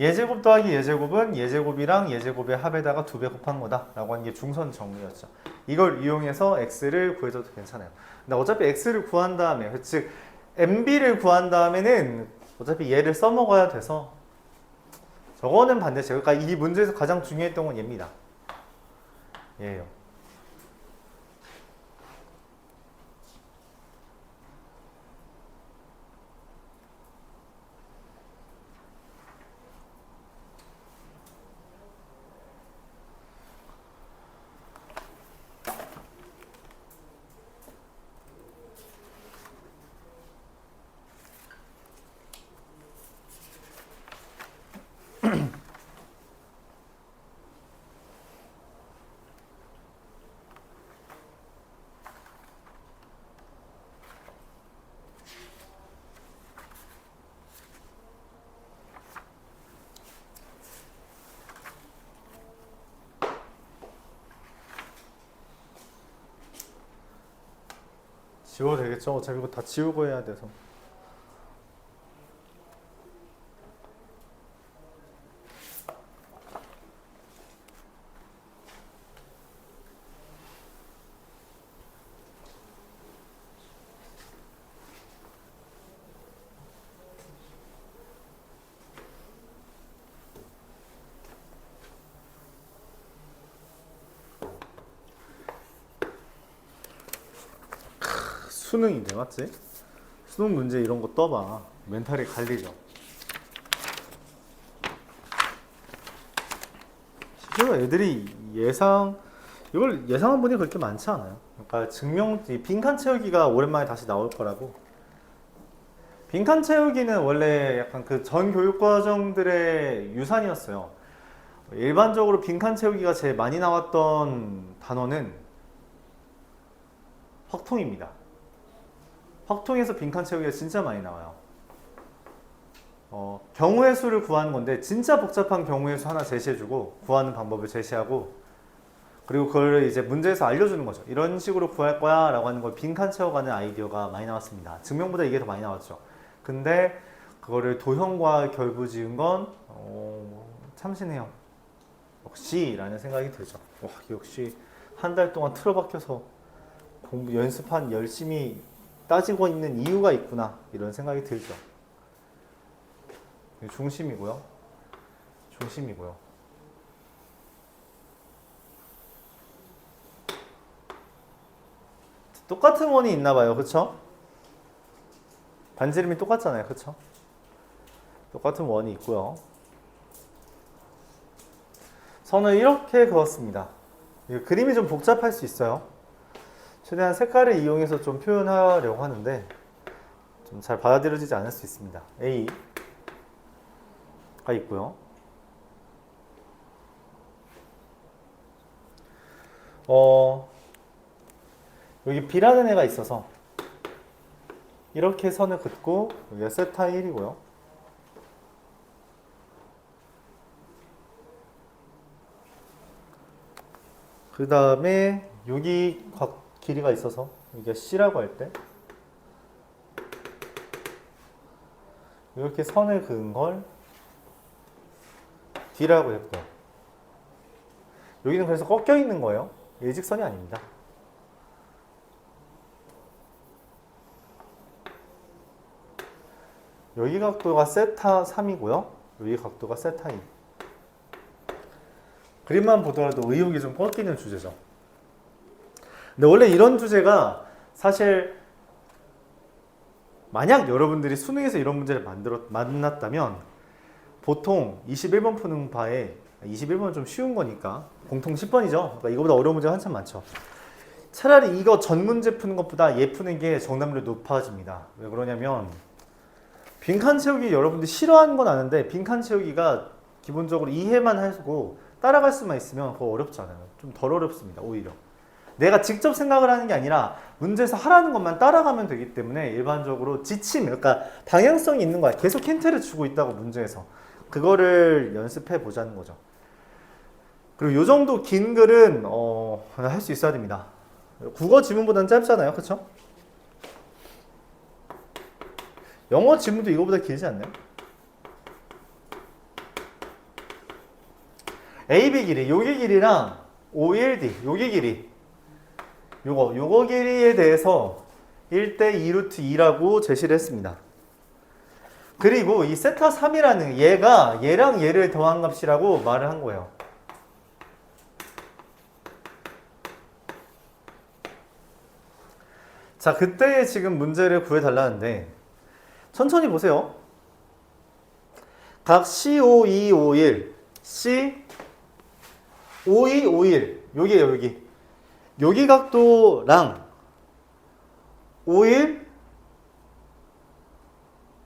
예제곱 더하기 예제곱은 예제곱이랑 예제곱의 합에다가 2배 곱한 거다 라고 하는 게 중선 정리였죠. 이걸 이용해서 x를 구해줘도 괜찮아요. 근데 어차피 x를 구한 다음에, 즉 MB를 구한 다음에는 어차피 얘를 써먹어야 돼서 저거는 반대죠. 그러니까 이 문제에서 가장 중요했던 건 얘입니다. 얘예요. 지워도 되겠죠? 어차피 이거 다 지우고 해야 돼서. 수능인데 맞지? 수능 문제 이런 거 떠봐. 멘탈이 갈리죠. 실제로 애들이 이걸 예상한 분이 그렇게 많지 않아요. 그러니까 빈칸 채우기가 오랜만에 다시 나올 거라고. 빈칸 채우기는 원래 약간 그 전 교육과정들의 유산이었어요. 일반적으로 빈칸 채우기가 제일 많이 나왔던 단어는 확통입니다. 확통에서 빈칸 채우기가 진짜 많이 나와요. 경우의 수를 구하는 건데 진짜 복잡한 경우의 수 하나 제시해주고 구하는 방법을 제시하고 그리고 그걸 이제 문제에서 알려주는 거죠. 이런 식으로 구할 거야 라고 하는 걸 빈칸 채워가는 아이디어가 많이 나왔습니다. 증명보다 이게 더 많이 나왔죠. 근데 그거를 도형과 결부지은 건 참신해요. 역시 라는 생각이 들죠. 와, 역시 한 달 동안 틀어박혀서 공부 연습한 열심히 따지고 있는 이유가 있구나 이런 생각이 들죠. 중심이고요. 중심이고요. 똑같은 원이 있나 봐요. 그쵸? 반지름이 똑같잖아요. 그쵸? 똑같은 원이 있고요. 선을 이렇게 그었습니다. 그림이 좀 복잡할 수 있어요. 최대한 색깔을 이용해서 좀 표현하려고 하는데 좀 잘 받아들여지지 않을 수 있습니다. A가 있고요. 여기 B라는 애가 있어서 이렇게 선을 긋고 여기가 세타 1이고요. 그 다음에 여기 길이가 있어서 여기가 C라고 할 때 이렇게 선을 그은 걸 D라고 했고요. 여기는 그래서 꺾여 있는 거예요. 일직선이 아닙니다. 여기 각도가 세타 3이고요. 여기 각도가 세타 2. 그림만 보더라도 의욕이 좀 꺾이는 주제죠. 근데 원래 이런 주제가 사실 만약 여러분들이 수능에서 이런 문제를 만났다면 보통 21번 푸는 바에 21번은 좀 쉬운 거니까 공통 10번이죠. 그러니까 이거보다 어려운 문제가 한참 많죠. 차라리 이거 전 문제 푸는 것보다 얘 푸는 게 정답률이 높아집니다. 왜 그러냐면 빈칸 채우기 여러분들이 싫어하는 건 아는데 빈칸 채우기가 기본적으로 이해만 하고 따라갈 수만 있으면 그거 어렵지 않아요. 좀 덜 어렵습니다. 오히려 내가 직접 생각을 하는 게 아니라 문제에서 하라는 것만 따라가면 되기 때문에 일반적으로 지침, 그러니까 방향성이 있는 거야. 계속 힌트를 주고 있다고 문제에서 그거를 연습해 보자는 거죠. 그리고 이 정도 긴 글은 할 수 있어야 됩니다. 국어 지문보다는 짧잖아요. 그쵸? 영어 지문도 이거보다 길지 않나요? AB 길이, 요기 길이랑 OLD, 요기 길이 요거 길이에 대해서 1대 2루트 2라고 제시를 했습니다. 그리고 이 세타 3이라는 얘가 얘랑 얘를 더한 값이라고 말을 한 거예요. 자, 그때 지금 문제를 구해달라는데 천천히 보세요. 각 C52, 51, C 52, 51 여기에요. 여기 각도랑 51,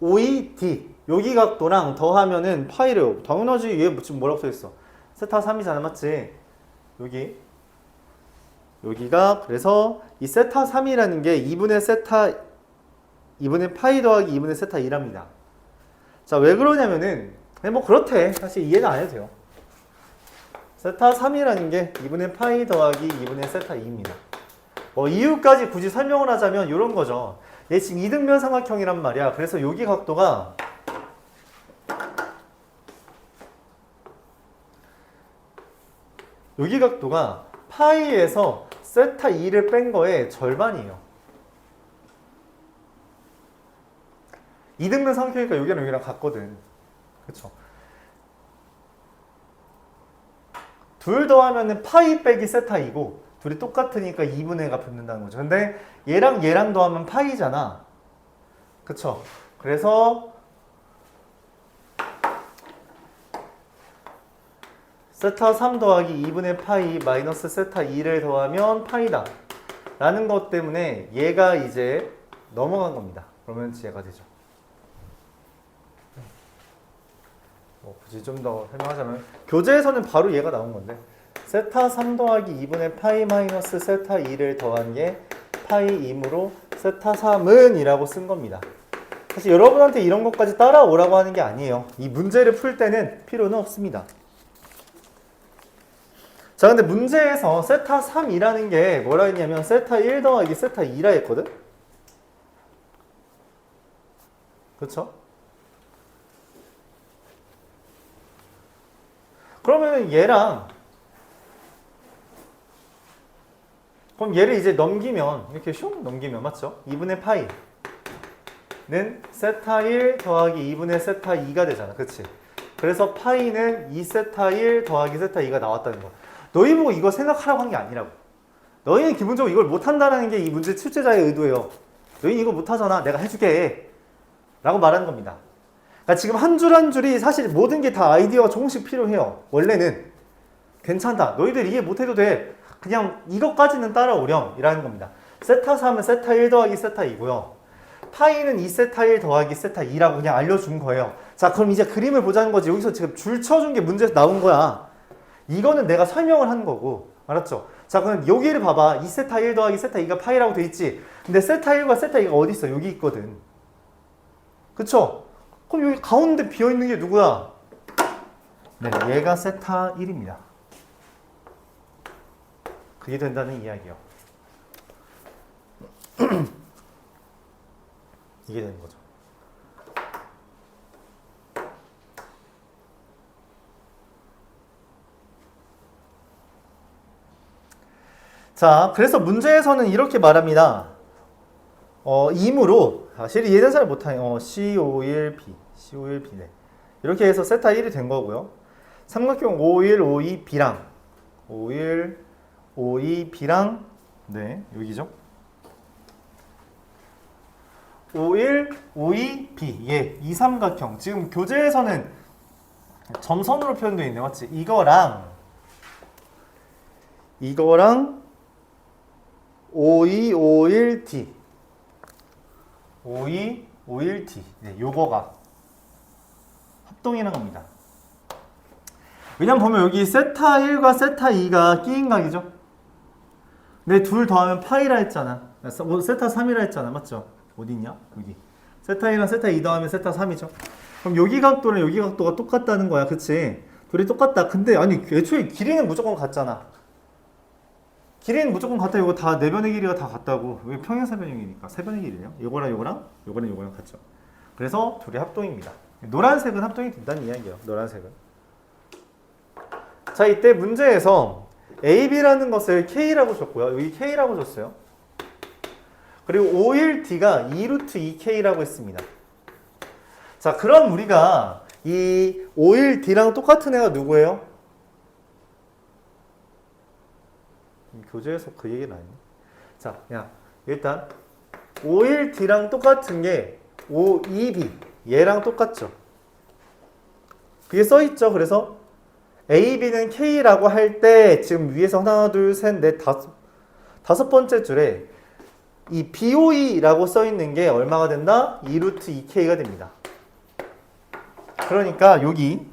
52D 여기 각도랑 더하면은 파이래요. 당연하지. 얘 지금 뭐라고 써있어? 세타 3이잖아. 맞지? 여기가 그래서 이 세타 3이라는 게 2분의 파이 더하기 2분의 세타 2랍니다. 자, 왜 그러냐면은 뭐 그렇대. 사실 이해는 안 해도 돼요. 세타 3이라는 게 2분의 파이 더하기 2분의 세타 2입니다. 이유까지 굳이 설명을 하자면 이런 거죠. 얘 지금 이등변 삼각형이란 말이야. 그래서 여기 각도가 파이에서 세타 2를 뺀 거의 절반이에요. 이등변 삼각형이니까 여기랑 여기랑 같거든. 그쵸? 둘 더하면은 파이 빼기 세타 2고 둘이 똑같으니까 2분의가 붙는다는 거죠. 근데 얘랑 더하면 파이잖아. 그쵸? 그래서 세타 3 더하기 2분의 파이 마이너스 세타 2를 더하면 파이다 라는 것 때문에 얘가 이제 넘어간 겁니다. 그러면 얘가 되죠. 굳이 좀 더 설명하자면 교재에서는 바로 얘가 나온 건데 세타 3 더하기 2분의 파이 마이너스 세타 2를 더한 게 파이 2이므로 세타 3은 이라고 쓴 겁니다. 사실 여러분한테 이런 것까지 따라오라고 하는 게 아니에요. 이 문제를 풀 때는 필요는 없습니다. 자, 근데 문제에서 세타 3이라는 게 뭐라 했냐면 세타 1 더하기 세타 2라 했거든? 그쵸? 그러면 그럼 얘를 이제 넘기면, 이렇게 슝 넘기면, 맞죠? 2분의 파이는 세타 1 더하기 2분의 세타 2가 되잖아. 그치? 그래서 파이는 2세타 1 더하기 세타 2가 나왔다는 거야. 너희 보고 이거 생각하라고 한 게 아니라고. 너희는 기본적으로 이걸 못한다는 게 이 문제 출제자의 의도예요. 너희는 이거 못하잖아. 내가 해줄게. 라고 말하는 겁니다. 그러니까 지금 한 줄 한 줄이 사실 모든 게 다 아이디어가 조금씩 필요해요. 원래는. 괜찮다. 너희들 이해 못해도 돼. 그냥 이것까지는 따라오렴. 이라는 겁니다. 세타 3은 세타 1 더하기 세타 2고요. 파이는 2세타 1 더하기 세타 2라고 그냥 알려준 거예요. 자, 그럼 이제 그림을 보자는 거지. 여기서 지금 줄 쳐준 게 문제에서 나온 거야. 이거는 내가 설명을 한 거고. 알았죠? 자, 그럼 여기를 봐봐. 2세타 1 더하기 세타 2가 파이라고 돼 있지. 근데 세타 1과 세타 2가 어디 있어? 여기 있거든. 그쵸? 그럼 여기 가운데 비어있는 게 누구야? 네, 얘가 세타 1입니다. 그게 된다는 이야기요. 이게 되는 거죠. 자, 그래서 문제에서는 이렇게 말합니다. 임으로 사실 이해는 잘 못하네요. C51B, C51B네. 이렇게 해서 세타 1이 된 거고요. 삼각형 5152B랑 5152B랑 네, 여기죠. 5152B, 예, 이 삼각형. 지금 교재에서는 점선으로 표현되어 있네, 맞지? 이거랑 5251D 5251D 네, 요거가 합동이라는 겁니다. 왜냐면 보면 여기 세타 1과 세타 2가 끼인 각이죠. 근데 둘 더하면 파이라 했잖아. 세타 3이라 했잖아. 맞죠? 어디 있냐? 여기. 세타 1과 세타 2 더하면 세타 3이죠. 그럼 여기 각도랑 여기 각도가 똑같다는 거야. 그치? 둘이 똑같다. 근데 아니 애초에 길이는 무조건 같잖아. 길이는 무조건 같다. 이거 다 네 변의 길이가 다 같다고. 왜 평행사변형이니까 세 변의 길이에요. 이거랑 요거랑 같죠. 그래서 둘이 합동입니다. 노란색은 합동이 된다는 이야기예요. 노란색은. 자, 이때 문제에서 AB라는 것을 K라고 줬고요. 여기 K라고 줬어요. 그리고 51D가 2루트 2K라고 했습니다. 자, 그럼 우리가 이 51D랑 똑같은 애가 누구예요? 교재에서 그 얘기는 아니네. 자, 야, 일단 51D랑 똑같은 게 52B 얘랑 똑같죠. 그게 써있죠. 그래서 AB는 K라고 할 때 지금 위에서 하나, 둘, 셋, 넷, 다섯 번째 줄에 이 BOE라고 써있는 게 얼마가 된다? 2루트 2K가 됩니다. 그러니까 여기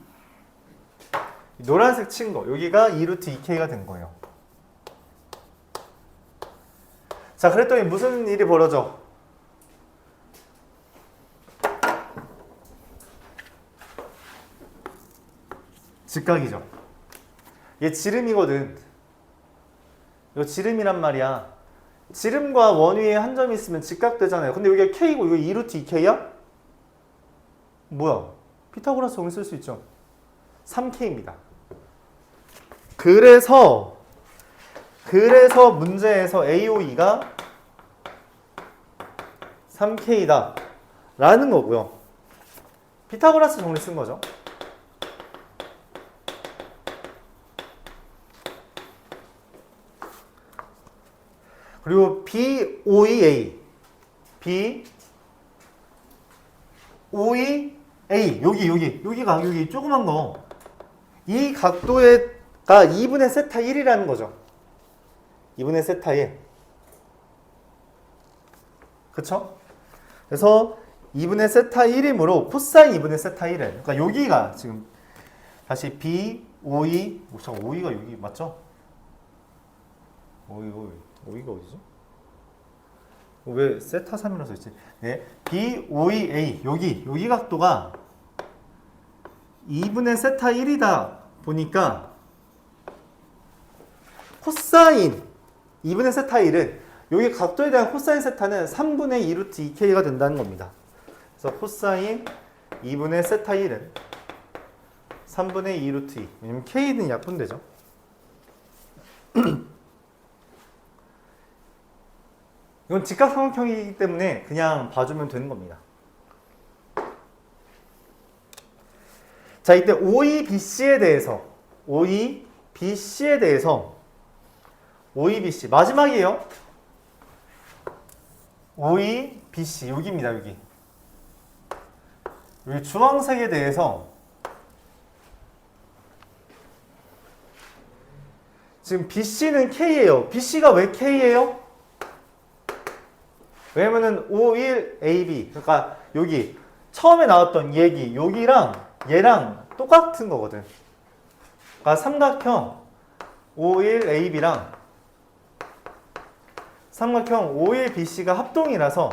노란색 친 거 여기가 2루트 2K가 된 거예요. 자, 그랬더니 무슨 일이 벌어져? 직각이죠. 얘 지름이거든. 이거 지름이란 말이야. 지름과 원위에 한 점이 있으면 직각되잖아요. 근데 여기가 K고 이거 2루트 2K야? 뭐야? 피타고라스 정리 쓸 수 있죠. 3K입니다. 그래서 문제에서 AOE가 3K다 라는 거고요. 피타고라스 정리 쓴 거죠. 그리고 BOEA 여기 조그만 거 이 각도가 2분의 세타 1이라는 거죠. 2분의 세타 1. 그쵸? 그래서 2분의 세타 1이므로 코사인 2분의 세타 1을. 그러니까 여기가 지금 다시 BOE, 잠깐 OE가 여기 맞죠? OE가 어디죠? 왜 세타 3이라고 써있지? 네. B5A 여기 각도가 2분의 세타 1이다 보니까 코사인 2분의 세타 1은 여기 각도에 대한 코사인 세타는 3분의 2 루트 2K가 된다는 겁니다. 그래서 코사인 2분의 세타 1은 3분의 2 루트 2. 왜냐면 K는 약분되죠. 이건 직각삼각형이기 때문에 그냥 봐주면 되는 겁니다. 자, 이때 OEBC에 대해서 OEBC 마지막이에요. OEBC 여기입니다. 여기 주황색에 대해서 지금 BC는 K예요. BC가 왜 K예요? 왜냐면은 51AB 그러니까 여기 처음에 나왔던 얘기 여기랑 얘랑 똑같은 거거든. 그러니까 삼각형 51AB랑 삼각형 51BC가 합동이라서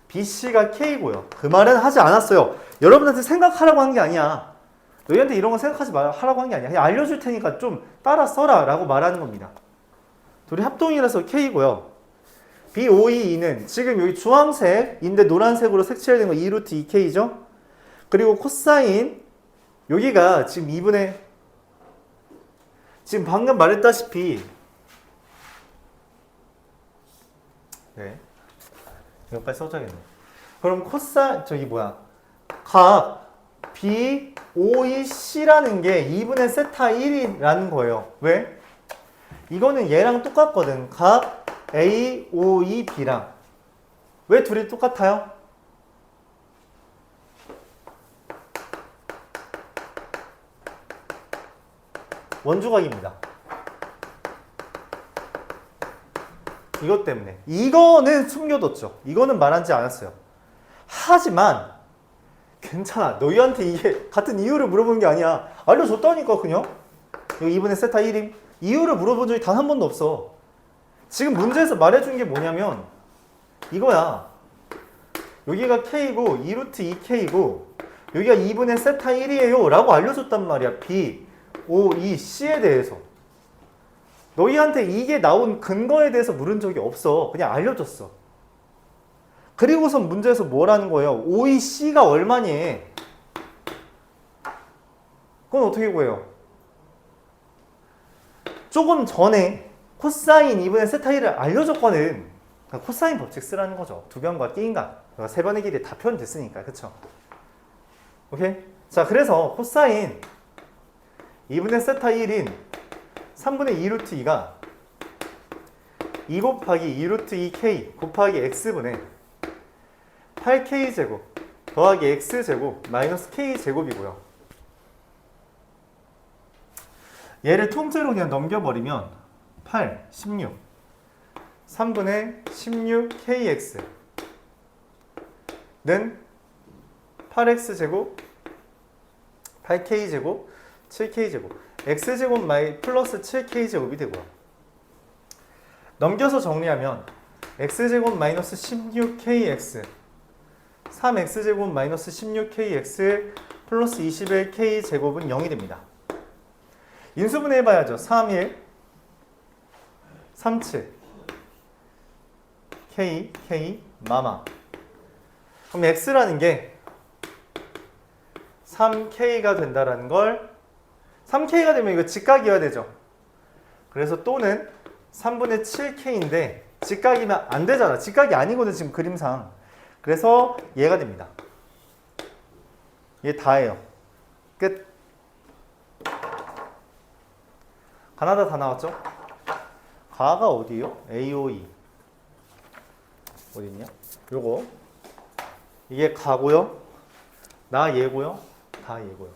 BC가 K고요. 그 말은 하지 않았어요. 여러분한테 생각하라고 한 게 아니야. 너희한테 이런 거 생각하지 하라고 한 게 아니야. 그냥 알려줄 테니까 좀 따라 써라 라고 말하는 겁니다. 둘이 합동이라서 K고요. B522는 지금 여기 주황색인데 노란색으로 색칠해야 되는 거 2루트 2K죠? 그리고 코사인 여기가 지금 2분의 지금 방금 말했다시피 네 이거 빨리 써줘야겠네. 그럼 각 BOEC라는 게 2분의 세타 1이라는 거예요. 왜? 이거는 얘랑 똑같거든. 각 AOEB랑 왜 둘이 똑같아요? 원주각입니다. 이것 때문에. 이거는 숨겨뒀죠. 이거는 말하지 않았어요. 하지만 괜찮아. 너희한테 이게 같은 이유를 물어보는 게 아니야. 알려줬다니까 그냥. 여기 2분의 세타 1임. 이유를 물어본 적이 단 한 번도 없어. 지금 문제에서 말해준 게 뭐냐면 이거야. 여기가 K고 2루트 2K고 여기가 2분의 세타 1이에요 라고 알려줬단 말이야. B, O, E, C에 대해서. 너희한테 이게 나온 근거에 대해서 물은 적이 없어. 그냥 알려줬어. 그리고선 문제에서 뭐라는 거예요? OEC가 얼마니? 그건 어떻게 구해요? 조금 전에 코사인 2분의 세타 1을 알려줬거든. 그러니까 코사인 법칙 쓰라는 거죠. 두 변과 끼인각. 그러니까 세 변의 길이 다 표현됐으니까. 그쵸? 오케이? 자, 그래서 코사인 2분의 세타 1인 3분의 2 루트 2가 2 곱하기 2 루트 2K 곱하기 X분의 8K제곱 더하기 X제곱 마이너스 K제곱이고요. 얘를 통째로 그냥 넘겨버리면 8, 16 3분의 16KX는 8X제곱 8K제곱 7K제곱 X제곱 플러스 7K제곱이 되고요. 넘겨서 정리하면 X제곱 마이너스 16KX 3X제곱 마이너스 16KX 플러스 21K제곱은 0이 됩니다. 인수분해 해봐야죠. 3, 1 3, 7 K, K, 마마. 그럼 X라는 게 3K가 된다라는 걸 3K가 되면 이거 직각이어야 되죠. 그래서 또는 3분의 7K인데 직각이면 안 되잖아. 직각이 아니거든 지금 그림상. 그래서 얘가 됩니다. 얘 다예요. 끝. 가나다 다 나왔죠? 가가 어디요? AOE 어딨냐? 요거 이게 가고요. 나 얘고요. 다 얘고요.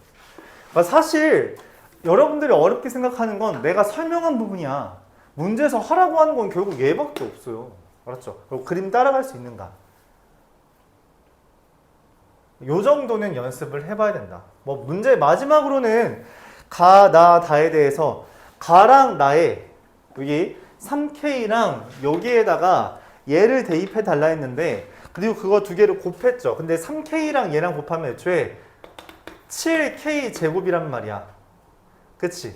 그러니까 사실 여러분들이 어렵게 생각하는 건 내가 설명한 부분이야. 문제에서 하라고 하는 건 결국 얘밖에 없어요. 알았죠? 그리고 그림 따라갈 수 있는가? 요 정도는 연습을 해봐야 된다. 뭐 문제 마지막으로는 가, 나, 다에 대해서 가랑 나에 여기 3K랑 여기에다가 얘를 대입해 달라 했는데 그리고 그거 두 개를 곱했죠. 근데 3K랑 얘랑 곱하면 애초에 7K 제곱이란 말이야. 그치?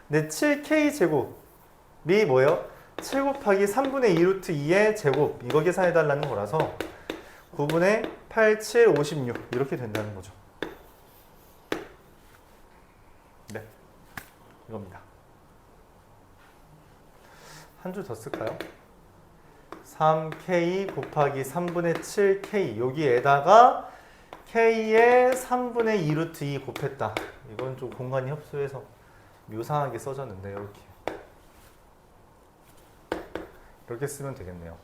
근데 7K 제곱이 뭐예요? 7 곱하기 3분의 2 루트 2의 제곱 이거 계산해 달라는 거라서 9분의 8, 7, 56 이렇게 된다는 거죠. 네, 이겁니다. 한 줄 더 쓸까요? 3K 곱하기 3분의 7K 여기에다가 K에 3분의 2 루트 2 곱했다. 이건 좀 공간이 협소해서 묘사하게 써졌는데 이렇게 쓰면 되겠네요.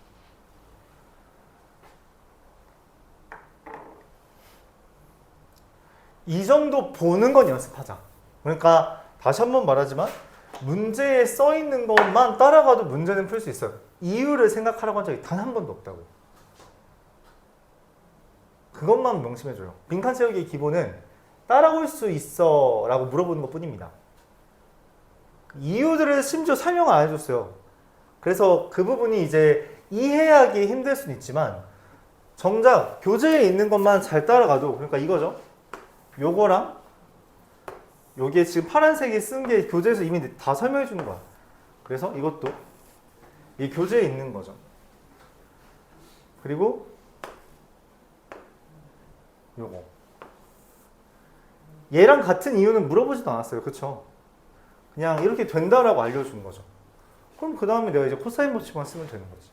이 정도 보는 건 연습하자. 그러니까 다시 한번 말하지만 문제에 써 있는 것만 따라가도 문제는 풀 수 있어요. 이유를 생각하라고 한 적이 단 한 번도 없다고. 그것만 명심해줘요. 빈칸 채우기의 기본은 따라올 수 있어 라고 물어보는 것 뿐입니다. 이유들을 심지어 설명을 안 해줬어요. 그래서 그 부분이 이제 이해하기 힘들 수는 있지만 정작 교재에 있는 것만 잘 따라가도 그러니까 이거죠. 요거랑 여기에 지금 파란색이 쓴 게 교재에서 이미 다 설명해 주는 거야. 그래서 이것도 이 교재에 있는 거죠. 그리고 요거 얘랑 같은 이유는 물어보지도 않았어요. 그쵸? 그냥 이렇게 된다라고 알려주는 거죠. 그럼 그 다음에 내가 이제 코사인 법칙만 쓰면 되는 거지.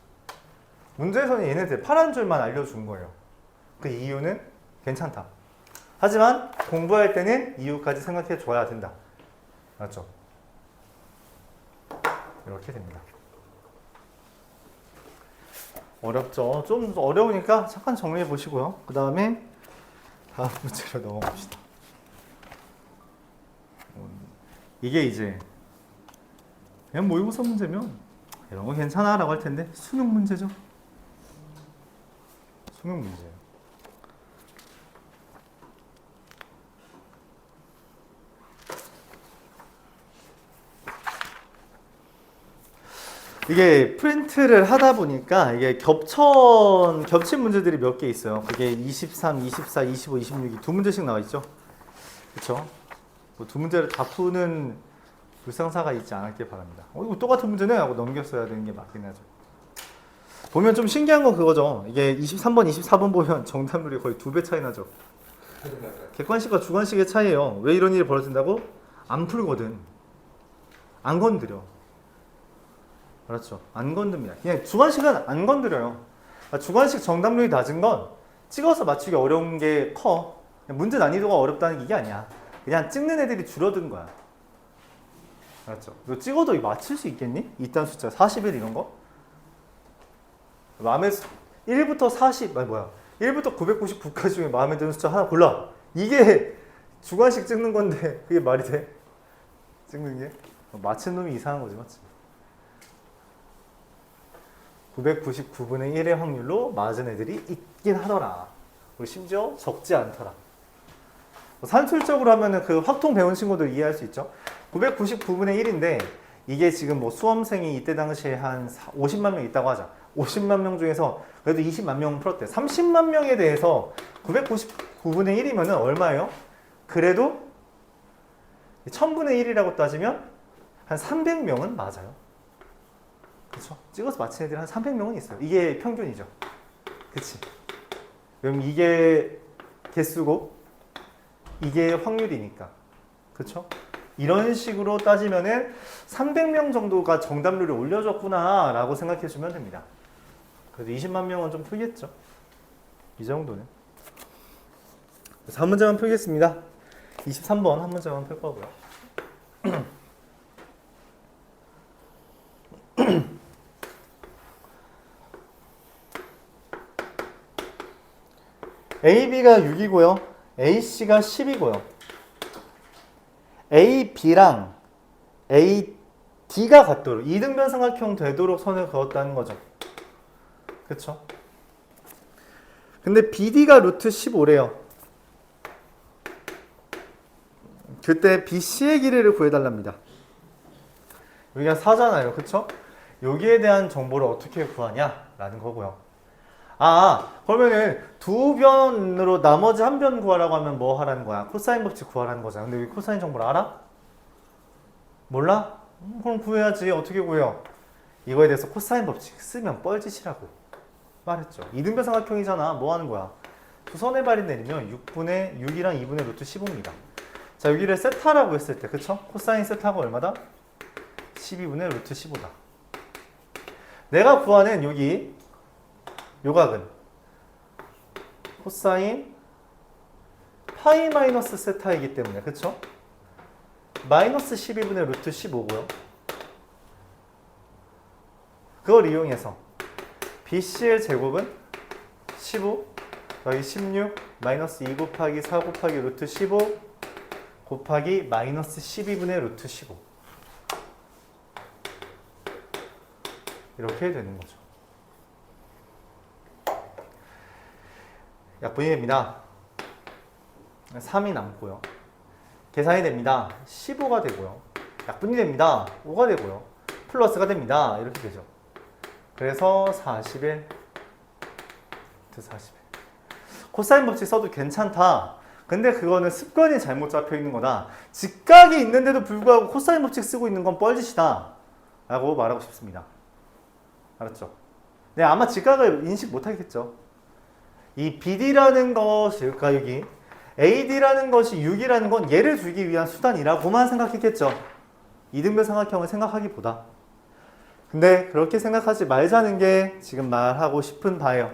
문제에서는 얘네들 파란 줄만 알려준 거예요. 그 이유는 괜찮다. 하지만 공부할 때는 이유까지 생각해 줘야 된다. 맞죠? 이렇게 됩니다. 어렵죠? 좀 어려우니까 잠깐 정리해 보시고요. 그 다음에 다음 문제로 넘어갑시다. 이게 이제 그냥 모의고사 문제면 이런 거 괜찮아 라고 할 텐데 수능 문제죠. 수능 문제예요. 이게 프린트를 하다 보니까 이게 겹친 문제들이 몇 개 있어요. 그게 23, 24, 25, 26이 두 문제씩 나와 있죠. 그렇죠? 뭐 두 문제를 다 푸는 불상사가 있지 않았길 바랍니다. 이거 똑같은 문제네 하고 넘겼어야 되는 게 맞긴 하죠. 보면 좀 신기한 건 그거죠. 이게 23번, 24번 보면 정답률이 거의 2배 차이 나죠. 객관식과 주관식의 차이예요. 왜 이런 일이 벌어진다고? 안 풀거든. 안 건드려. 그렇죠. 안 건듭니다. 그냥 주관식은 안 건드려요. 주관식 정답률이 낮은 건 찍어서 맞추기 어려운 게 커. 문제 난이도가 어렵다는 게 아니야. 그냥 찍는 애들이 줄어든 거야. 그렇죠. 너 찍어도 맞출 수 있겠니? 이딴 숫자 41 이런 거? 마음에 1부터 40, 1부터 999까지 중에 마음에 드는 숫자 하나 골라. 이게 주관식 찍는 건데 그게 말이 돼? 찍는 게? 맞힌 놈이 이상한 거지, 맞지? 999분의 1의 확률로 맞은 애들이 있긴 하더라. 그리고 심지어 적지 않더라. 산술적으로 하면은 그 확통 배운 친구들 이해할 수 있죠. 999분의 1인데 이게 지금 뭐 수험생이 이때 당시에 한 50만 명 있다고 하자. 50만 명 중에서 그래도 20만 명 풀었대. 30만 명에 대해서 999분의 1이면은 얼마예요? 그래도 1000분의 1이라고 따지면 한 300명은 맞아요. 그렇죠? 찍어서 맞힌 애들이 한 300명은 있어요. 이게 평균이죠. 그치? 그럼 이게 개수고 이게 확률이니까. 그렇죠? 이런 식으로 따지면은 300명 정도가 정답률을 올려줬구나 라고 생각해 주면 됩니다. 그래도 20만 명은 좀 풀겠죠. 이 정도는. 그래서 한 문제만 풀겠습니다. 23번 한 문제만 풀 거고요. AB가 6이고요. AC가 10이고요. AB랑 AD가 같도록 이등변 삼각형 되도록 선을 그었다는 거죠. 그쵸? 근데 BD가 루트 15래요. 그때 BC의 길이를 구해달랍니다. 여기가 4잖아요. 그쵸? 여기에 대한 정보를 어떻게 구하냐라는 거고요. 그러면은 두 변으로 나머지 한 변 구하라고 하면 뭐 하라는 거야? 코사인 법칙 구하라는 거잖아. 근데 여기 코사인 정보를 알아? 몰라? 그럼 구해야지. 어떻게 구해요? 이거에 대해서 코사인 법칙 쓰면 뻘짓이라고 말했죠. 이등변 삼각형이잖아. 뭐 하는 거야? 두 선의 발이 내리면 6분의 6이랑 2분의 루트 15입니다. 자, 여기를 세타라고 했을 때, 그쵸? 코사인 세타가 얼마다? 12분의 루트 15다. 내가 구하는 여기 요각은 코사인 파이 마이너스 세타이기 때문에, 그쵸? 마이너스 12분의 루트 15고요. 그걸 이용해서 BC의 제곱은 15 더하기 16 마이너스 2 곱하기 4 곱하기 루트 15 곱하기 마이너스 12분의 루트 15 이렇게 되는 거죠. 약분이 됩니다. 3이 남고요. 계산이 됩니다. 15가 되고요. 약분이 됩니다. 5가 되고요. 플러스가 됩니다. 이렇게 되죠. 그래서 41 41 코사인 법칙 써도 괜찮다. 근데 그거는 습관이 잘못 잡혀 있는 거다. 직각이 있는데도 불구하고 코사인 법칙 쓰고 있는 건 뻘짓이다 라고 말하고 싶습니다. 알았죠? 네, 아마 직각을 인식 못 하겠죠. 이 BD라는 것이, 그러니까 여기 AD라는 것이 6이라는 건 얘를 주기 위한 수단이라고만 생각했겠죠. 이등변 삼각형을 생각하기보다. 근데 그렇게 생각하지 말자는 게 지금 말하고 싶은 바예요.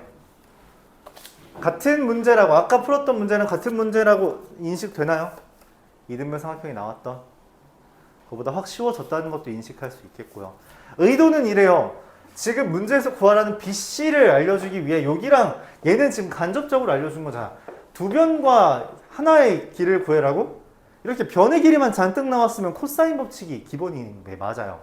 같은 문제라고, 아까 풀었던 문제는 같은 문제라고 인식되나요? 이등변 삼각형이 나왔던 그거보다 확 쉬워졌다는 것도 인식할 수 있겠고요. 의도는 이래요. 지금 문제에서 구하라는 BC를 알려주기 위해 여기랑 얘는 지금 간접적으로 알려준 거잖아. 두 변과 하나의 길을 구해라고? 이렇게 변의 길이만 잔뜩 나왔으면 코사인 법칙이 기본인데 맞아요.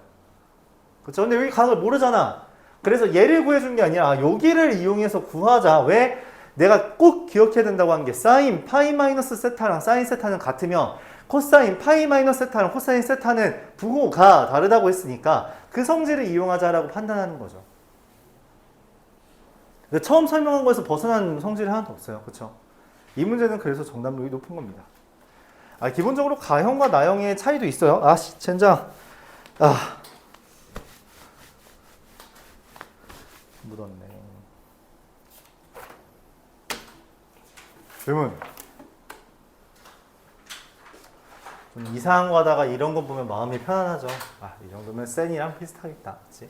그렇죠? 근데 여기 각을 모르잖아. 그래서 얘를 구해준 게 아니라 여기를 이용해서 구하자. 왜? 내가 꼭 기억해야 된다고 한 게 사인 파이 마이너스 세타랑 사인 세타는 같으면 코사인 파이 마이너스 세타랑 코사인 세타는 부호가 다르다고 했으니까 그 성질을 이용하자라고 판단하는 거죠. 근데 처음 설명한 거에서 벗어난 성질이 하나도 없어요. 그렇죠? 이 문제는 그래서 정답률이 높은 겁니다. 기본적으로 가형과 나형의 차이도 있어요. 젠장. 묻었네. 질문. 좀 이상한 거 하다가 이런 거 보면 마음이 편안하죠. 이 정도면 센이랑 비슷하겠다. 그치?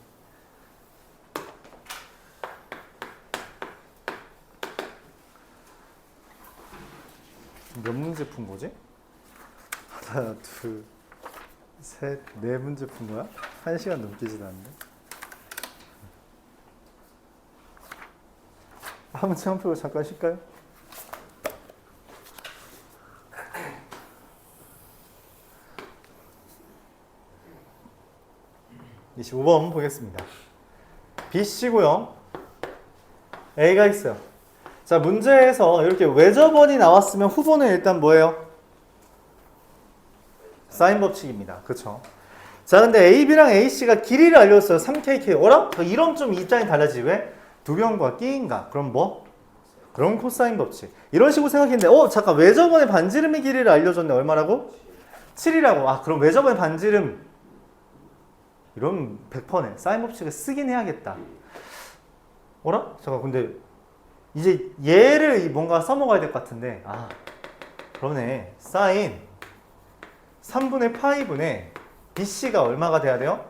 몇 문제 푼 거지? 하나, 둘, 셋, 네 문제 푼 거야? 1시간 넘게 지났는데. 한 문제 한 표로 잠깐 쉴까요? 25번 보겠습니다. BC고요. A가 있어요. 자, 문제에서 이렇게 외접원이 나왔으면 후보는 일단 뭐예요? 사인 법칙입니다. 그쵸? 자, 근데 AB랑 AC가 길이를 알려줬어요. 3KK. 어라? 이런 좀 입장이 달라지지. 왜? 두 변과 끼인가? 그럼 뭐? 그럼 코사인 법칙. 이런 식으로 생각했는데 잠깐 외접원의 반지름의 길이를 알려줬네. 얼마라고? 7이라고. 그럼 외접원의 반지름 이런 100%네. 사인 법칙을 쓰긴 해야겠다. 어라? 잠깐 근데 이제 얘를 뭔가 써먹어야 될 것 같은데 그러네. 사인 3분의 파이분의 BC가 얼마가 돼야 돼요?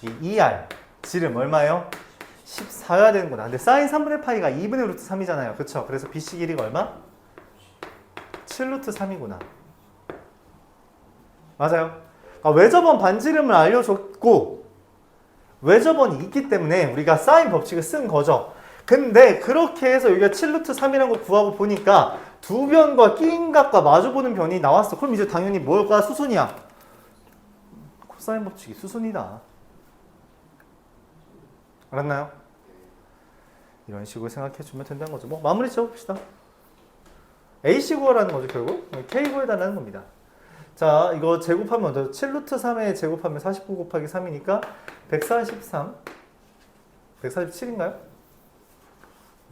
이 2R 지름 얼마예요? 14여야 되는구나. 근데 사인 3분의 파이가 2분의 루트 3이잖아요. 그쵸? 그래서 BC 길이가 얼마? 7 루트 3이구나. 맞아요. 외접원 반지름을 알려줬고 외접원이 있기 때문에 우리가 사인 법칙을 쓴 거죠. 근데 그렇게 해서 여기가 7루트 3이라는 거 구하고 보니까 두 변과 끼인각과 마주보는 변이 나왔어. 그럼 이제 당연히 뭐가 수순이야? 코사인 법칙이 수순이다. 알았나요? 이런 식으로 생각해주면 된다는 거죠. 마무리 지어봅시다. AC 구하라는 거죠. 결국 K 구해달라는 겁니다. 자, 이거 제곱하면 먼저 7루트 3에 제곱하면 49 곱하기 3이니까 143, 147인가요?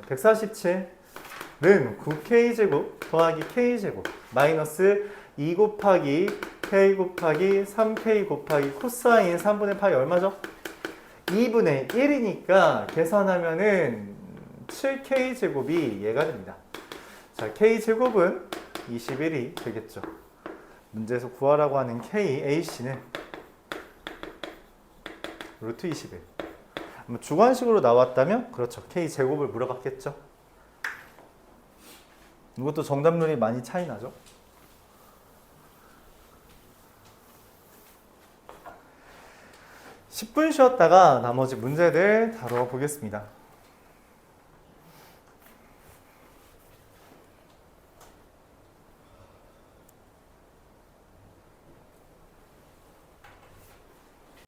147는 9k제곱 더하기 k제곱 마이너스 2 곱하기 k 곱하기 3k 곱하기 코사인 3분의 파이 얼마죠? 2분의 1이니까 계산하면은 7k제곱이 얘가 됩니다. 자, k제곱은 21이 되겠죠. 문제에서 구하라고 하는 k, ac는 루트 21. 주관식으로 나왔다면 그렇죠. k제곱을 물어봤겠죠. 이것도 정답률이 많이 차이 나죠. 10분 쉬었다가 나머지 문제들 다뤄보겠습니다.